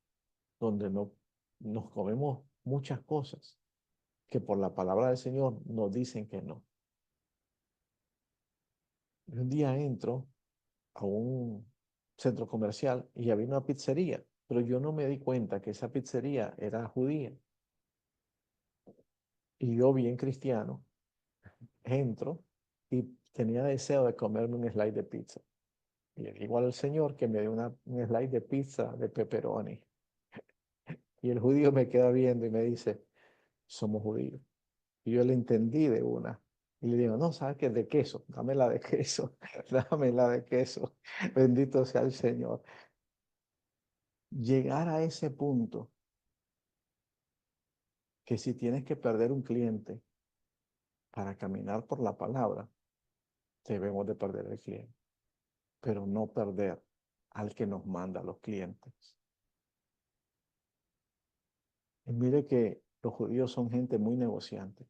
donde no nos comemos muchas cosas que por la palabra del Señor nos dicen que no. Y un día entro a un centro comercial y había una pizzería, pero yo no me di cuenta que esa pizzería era judía. Y yo, bien cristiano, entro y tenía deseo de comerme un slice de pizza. Y le digo al Señor que me dé un slice de pizza de pepperoni. Y el judío me queda viendo y me dice, somos judíos. Y yo le entendí de una. Y le digo, no, ¿sabes qué? De queso, dame la de queso, dame la de queso. Bendito sea el Señor. Llegar a ese punto que si tienes que perder un cliente para caminar por la palabra, debemos de perder el cliente, pero no perder al que nos manda a los clientes. Y mire que los judíos son gente muy negociante,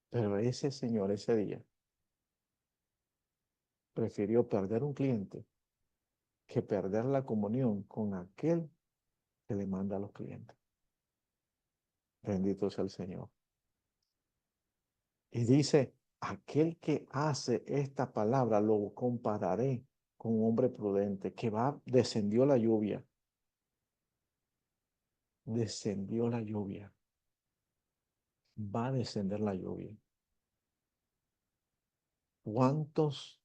pero ese señor ese día prefirió perder un cliente que perder la comunión con aquel que le manda a los clientes. Bendito sea el Señor. Y dice, aquel que hace esta palabra lo compararé con un hombre prudente que descendió la lluvia, descendió la lluvia, va a descender la lluvia. ¿Cuántos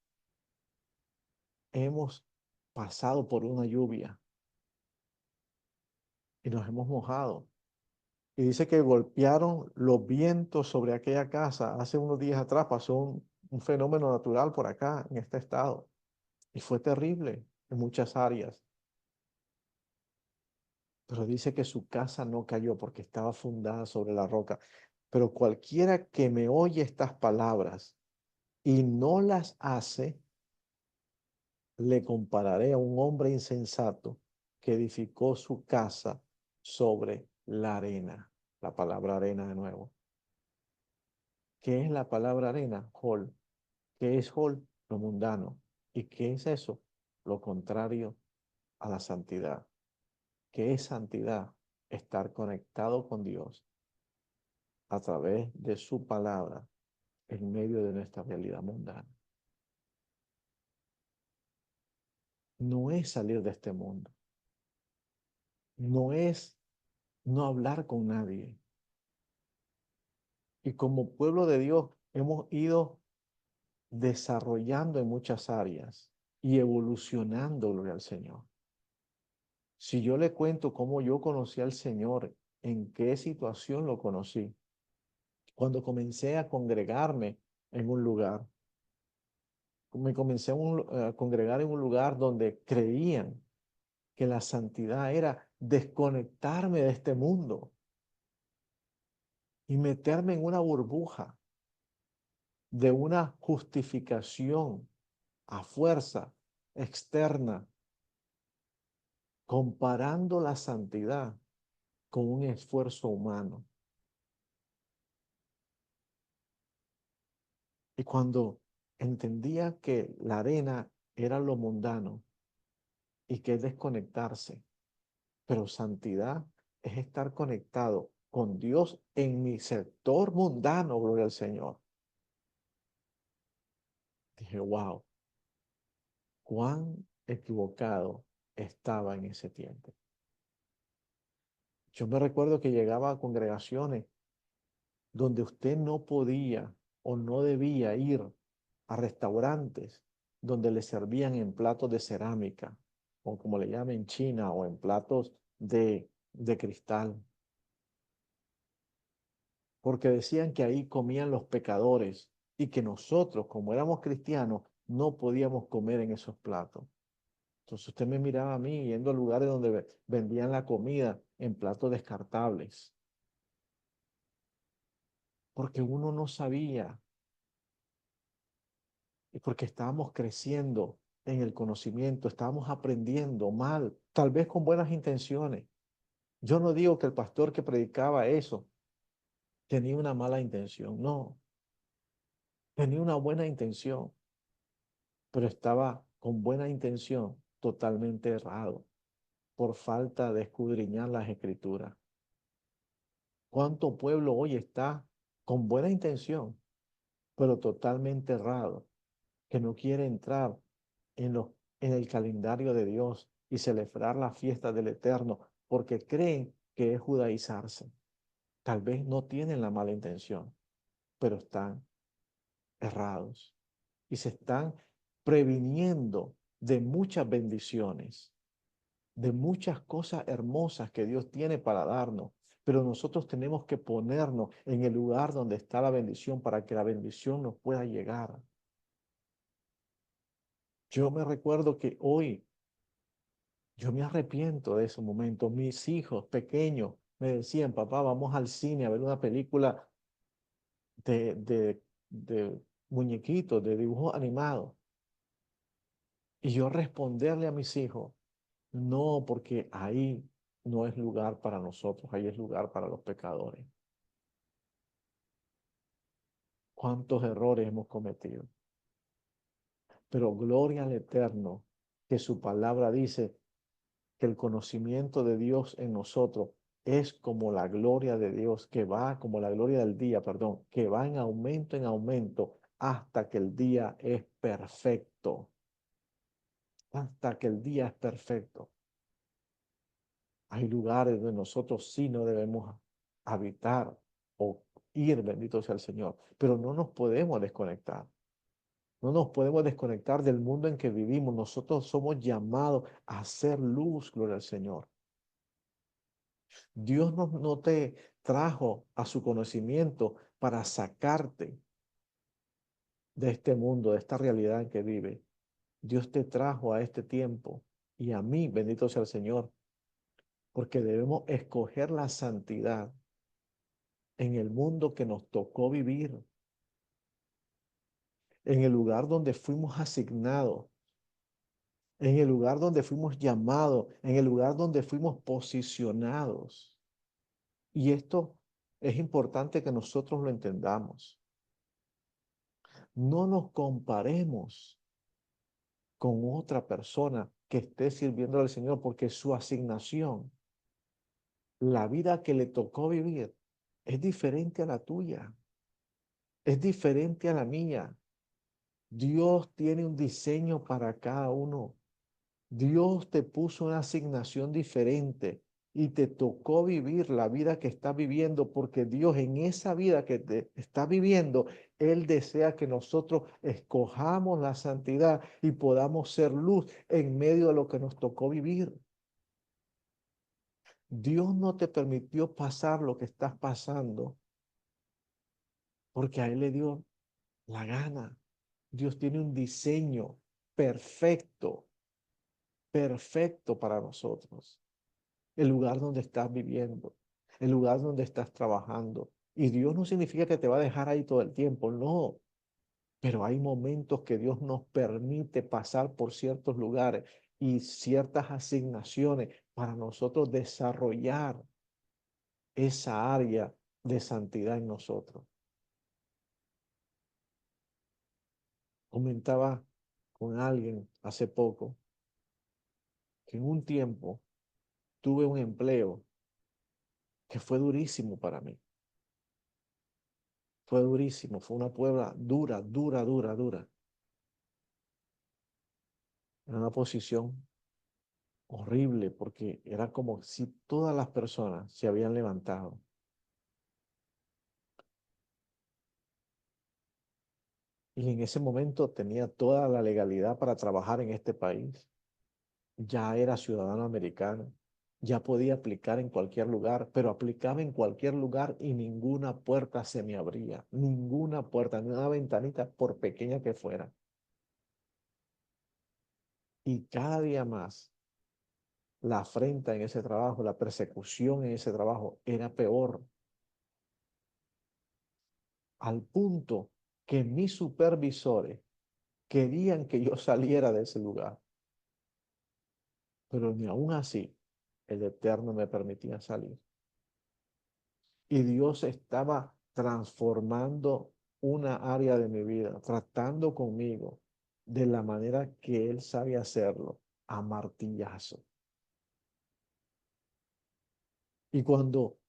hemos pasado por una lluvia y nos hemos mojado? Y dice que golpearon los vientos sobre aquella casa. Hace unos días atrás pasó un fenómeno natural por acá, en este estado. Y fue terrible en muchas áreas. Pero dice que su casa no cayó porque estaba fundada sobre la roca. Pero cualquiera que me oye estas palabras y no las hace, le compararé a un hombre insensato que edificó su casa sobre la arena. La palabra arena de nuevo. ¿Qué es la palabra arena? Hol. ¿Qué es hol? Lo mundano. ¿Y qué es eso? Lo contrario a la santidad. ¿Qué es santidad? Estar conectado con Dios a través de su palabra en medio de nuestra realidad mundana. No es salir de este mundo. No es no hablar con nadie. Y como pueblo de Dios hemos ido desarrollando en muchas áreas y evolucionando, gloria al Señor. Si yo le cuento cómo yo conocí al Señor, en qué situación lo conocí, cuando comencé a congregarme en un lugar, me comencé a congregar en un lugar donde creían que la santidad era desconectarme de este mundo y meterme en una burbuja de una justificación a fuerza externa, comparando la santidad con un esfuerzo humano. Y cuando entendía que la arena era lo mundano y que es desconectarse. Pero santidad es estar conectado con Dios en mi sector mundano, gloria al Señor. Dije, wow, cuán equivocado estaba en ese tiempo. Yo me recuerdo que llegaba a congregaciones donde usted no podía o no debía ir a restaurantes donde le servían en platos de cerámica, o como le llaman en China, o en platos de cristal, porque decían que ahí comían los pecadores y que nosotros, como éramos cristianos, no podíamos comer en esos platos. Entonces usted me miraba a mí yendo a lugares donde vendían la comida en platos descartables, porque uno no sabía y porque estábamos creciendo en el conocimiento, estábamos aprendiendo mal, tal vez con buenas intenciones. Yo no digo que el pastor que predicaba eso tenía una mala intención, no, tenía una buena intención, pero estaba con buena intención totalmente errado por falta de escudriñar las escrituras. ¿Cuánto pueblo hoy está con buena intención, pero totalmente errado, que no quiere entrar en, en el calendario de Dios y celebrar la fiesta del Eterno porque creen que es judaizarse? Tal vez no tienen la mala intención, pero están errados y se están previniendo de muchas bendiciones, de muchas cosas hermosas que Dios tiene para darnos. Pero nosotros tenemos que ponernos en el lugar donde está la bendición para que la bendición nos pueda llegar. Yo me recuerdo que hoy yo me arrepiento de ese momento. Mis hijos pequeños me decían, papá, vamos al cine a ver una película de, de, de muñequitos, de dibujos animados. Y yo responderle a mis hijos, no, porque ahí no es lugar para nosotros, ahí es lugar para los pecadores. ¿Cuántos errores hemos cometido? Pero gloria al Eterno, que su palabra dice que el conocimiento de Dios en nosotros es como la gloria de Dios, que va, como la gloria del día, perdón, que va en aumento, hasta que el día es perfecto. Hasta que el día es perfecto. Hay lugares donde nosotros sí no debemos habitar o ir, bendito sea el Señor, pero no nos podemos desconectar. No nos podemos desconectar del mundo en que vivimos. Nosotros somos llamados a hacer luz, gloria al Señor. Dios no te trajo a su conocimiento para sacarte de este mundo, de esta realidad en que vive. Dios te trajo a este tiempo y a mí, bendito sea el Señor, porque debemos escoger la santidad en el mundo que nos tocó vivir, en el lugar donde fuimos asignados, en el lugar donde fuimos llamados, en el lugar donde fuimos posicionados. Y esto es importante que nosotros lo entendamos. No nos comparemos con otra persona que esté sirviendo al Señor, porque su asignación, la vida que le tocó vivir, es diferente a la tuya, es diferente a la mía. Dios tiene un diseño para cada uno. Dios te puso una asignación diferente y te tocó vivir la vida que estás viviendo, porque Dios en esa vida que te está viviendo, Él desea que nosotros escojamos la santidad y podamos ser luz en medio de lo que nos tocó vivir. Dios no te permitió pasar lo que estás pasando porque a Él le dio la gana. Dios tiene un diseño perfecto, perfecto para nosotros. El lugar donde estás viviendo, el lugar donde estás trabajando. Y Dios no significa que te va a dejar ahí todo el tiempo, no. Pero hay momentos que Dios nos permite pasar por ciertos lugares y ciertas asignaciones para nosotros desarrollar esa área de santidad en nosotros. Comentaba con alguien hace poco que en un tiempo tuve un empleo que fue durísimo para mí. Fue durísimo, fue una prueba dura, dura, dura, dura. Era una posición horrible porque era como si todas las personas se habían levantado. Y en ese momento tenía toda la legalidad para trabajar en este país. Ya era ciudadano americano. Ya podía aplicar en cualquier lugar, pero aplicaba en cualquier lugar y ninguna puerta se me abría. Ninguna puerta, ni una ventanita, por pequeña que fuera. Y cada día más, la afrenta en ese trabajo, la persecución en ese trabajo era peor, al punto que mis supervisores querían que yo saliera de ese lugar, pero ni aún así el Eterno me permitía salir. Y Dios estaba transformando una área de mi vida, tratando conmigo de la manera que Él sabe hacerlo, a martillazo. Y cuando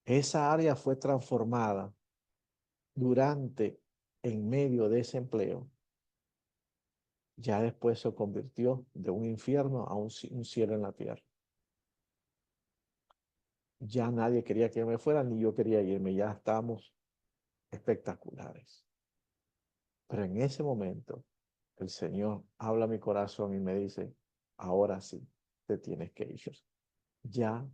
esa área fue transformada durante, en medio de ese empleo, ya después se convirtió de un infierno a un cielo en la tierra. Ya nadie quería que yo me fuera, ni yo quería irme, ya estábamos espectaculares. Pero en ese momento, el Señor habla a mi corazón y me dice, ahora sí, te tienes que ir. Ya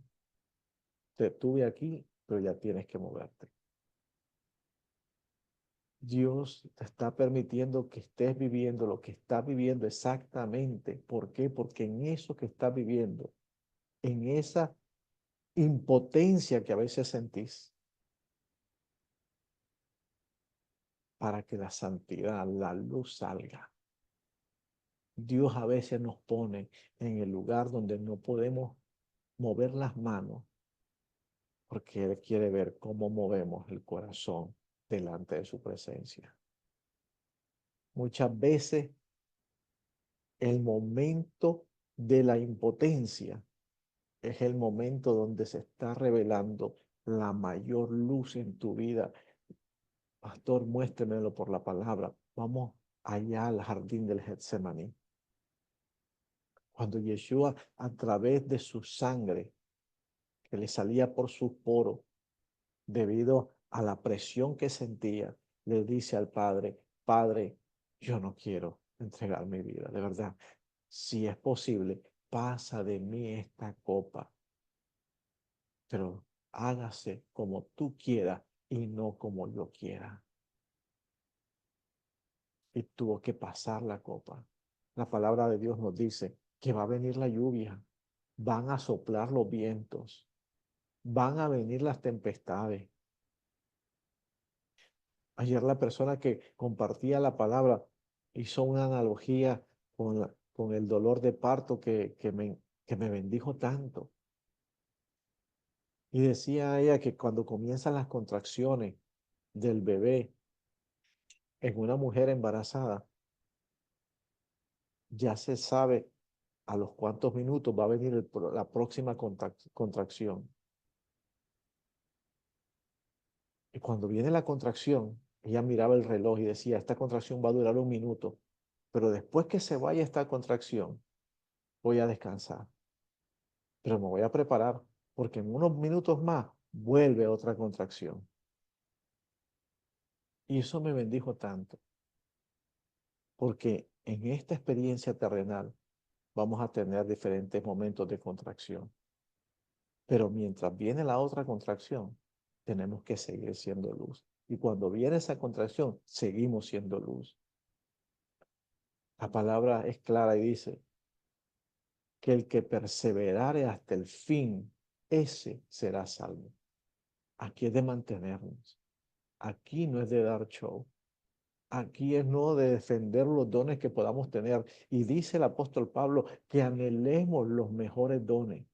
te tuve aquí, pero ya tienes que moverte. Dios te está permitiendo que estés viviendo lo que estás viviendo exactamente. ¿Por qué? Porque en eso que estás viviendo, en esa impotencia que a veces sentís, para que la santidad, la luz salga. Dios a veces nos pone en el lugar donde no podemos mover las manos, porque Él quiere ver cómo movemos el corazón delante de su presencia. Muchas veces el momento de la impotencia es el momento donde se está revelando la mayor luz en tu vida. Pastor, muéstremelo por la palabra. Vamos allá al jardín del Getsemaní. Cuando Yeshua, a través de su sangre que le salía por sus poros, debido a la presión que sentía, le dice al Padre, Padre, yo no quiero entregar mi vida, de verdad. Si es posible, pasa de mí esta copa, pero hágase como tú quieras y no como yo quiera. Y tuvo que pasar la copa. La palabra de Dios nos dice que va a venir la lluvia, van a soplar los vientos, van a venir las tempestades. Ayer la persona que compartía la palabra hizo una analogía con el dolor de parto que me bendijo tanto. Y decía ella que cuando comienzan las contracciones del bebé en una mujer embarazada, ya se sabe a los cuantos minutos va a venir la próxima contracción. Y cuando viene la contracción, ella miraba el reloj y decía, esta contracción va a durar un minuto, pero después que se vaya esta contracción, voy a descansar, pero me voy a preparar porque en unos minutos más vuelve otra contracción. Y eso me bendijo tanto, porque en esta experiencia terrenal vamos a tener diferentes momentos de contracción. Pero mientras viene la otra contracción, tenemos que seguir siendo luz. Y cuando viene esa contracción, seguimos siendo luz. La palabra es clara y dice que el que perseverare hasta el fin, ese será salvo. Aquí es de mantenernos. Aquí no es de dar show. Aquí es no de defender los dones que podamos tener. Y dice el apóstol Pablo que anhelemos los mejores dones.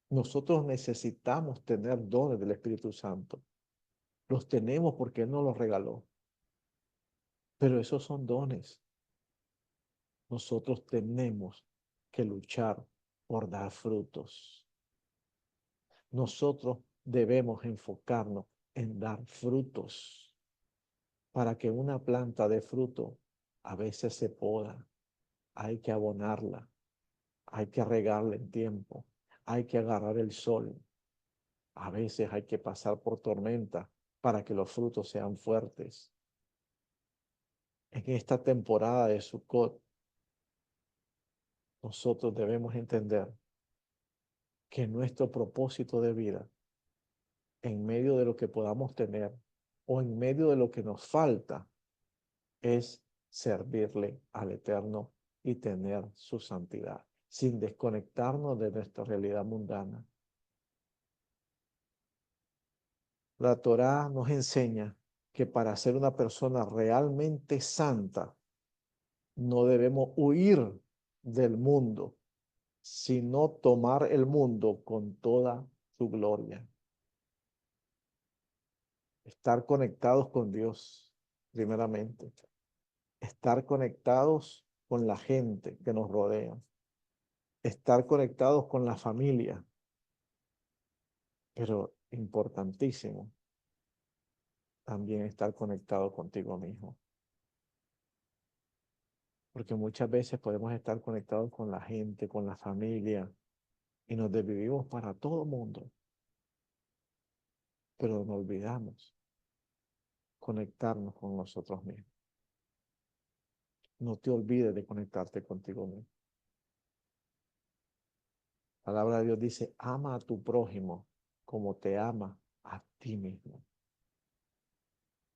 Nosotros necesitamos tener dones del Espíritu Santo. Los tenemos porque Él nos los regaló. Pero esos son dones. Nosotros tenemos que luchar por dar frutos. Nosotros debemos enfocarnos en dar frutos. Para que una planta dé fruto, a veces se poda, hay que abonarla, hay que regarla en tiempo, hay que agarrar el sol. A veces hay que pasar por tormenta para que los frutos sean fuertes. En esta temporada de Sukkot, nosotros debemos entender que nuestro propósito de vida, en medio de lo que podamos tener o en medio de lo que nos falta, es servirle al Eterno y tener su santidad, sin desconectarnos de nuestra realidad mundana. La Torá nos enseña que para ser una persona realmente santa, no debemos huir del mundo, sino tomar el mundo con toda su gloria. Estar conectados con Dios, primeramente. Estar conectados con la gente que nos rodea. Estar conectados con la familia. Pero importantísimo, también estar conectado contigo mismo. Porque muchas veces podemos estar conectados con la gente, con la familia, y nos desvivimos para todo el mundo. Pero nos olvidamos conectarnos con nosotros mismos. No te olvides de conectarte contigo mismo. La palabra de Dios dice, ama a tu prójimo como te ama a ti mismo.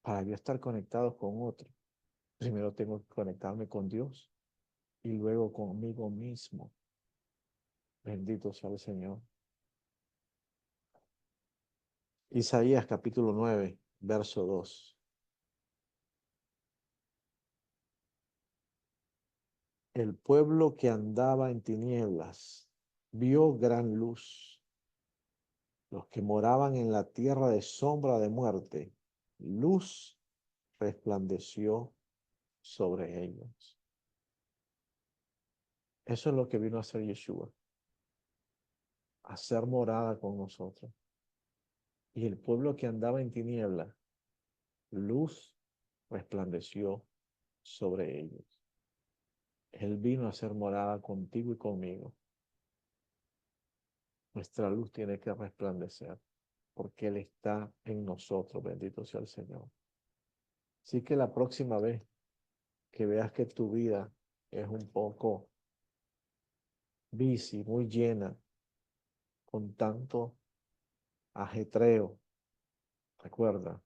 Para yo estar conectado con otro, primero tengo que conectarme con Dios y luego conmigo mismo. Bendito sea el Señor. Isaías capítulo 9, verso 2. El pueblo que andaba en tinieblas vio gran luz. Los que moraban en la tierra de sombra de muerte, luz resplandeció sobre ellos. Eso es lo que vino a hacer Yeshua, a hacer morada con nosotros. Y el pueblo que andaba en tinieblas, luz resplandeció sobre ellos. Él vino a hacer morada contigo y conmigo. Nuestra luz tiene que resplandecer porque Él está en nosotros. Bendito sea el Señor. Así que la próxima vez que veas que tu vida es un poco busy, muy llena, con tanto ajetreo, recuerda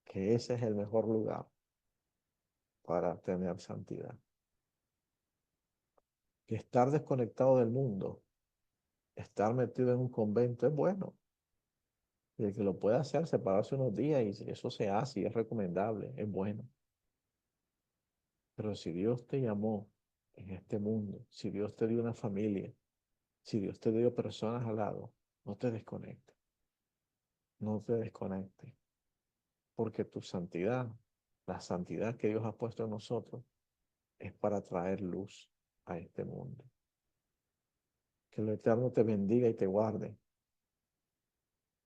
que ese es el mejor lugar para tener santidad. Que estar desconectado del mundo, estar metido en un convento es bueno. Y el que lo pueda hacer, separarse unos días y eso se hace y es recomendable, es bueno. Pero si Dios te llamó en este mundo, si Dios te dio una familia, si Dios te dio personas al lado, no te desconectes. No te desconectes. Porque tu santidad, la santidad que Dios ha puesto en nosotros, es para traer luz a este mundo. Que el Eterno te bendiga y te guarde.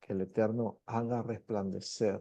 Que el Eterno haga resplandecer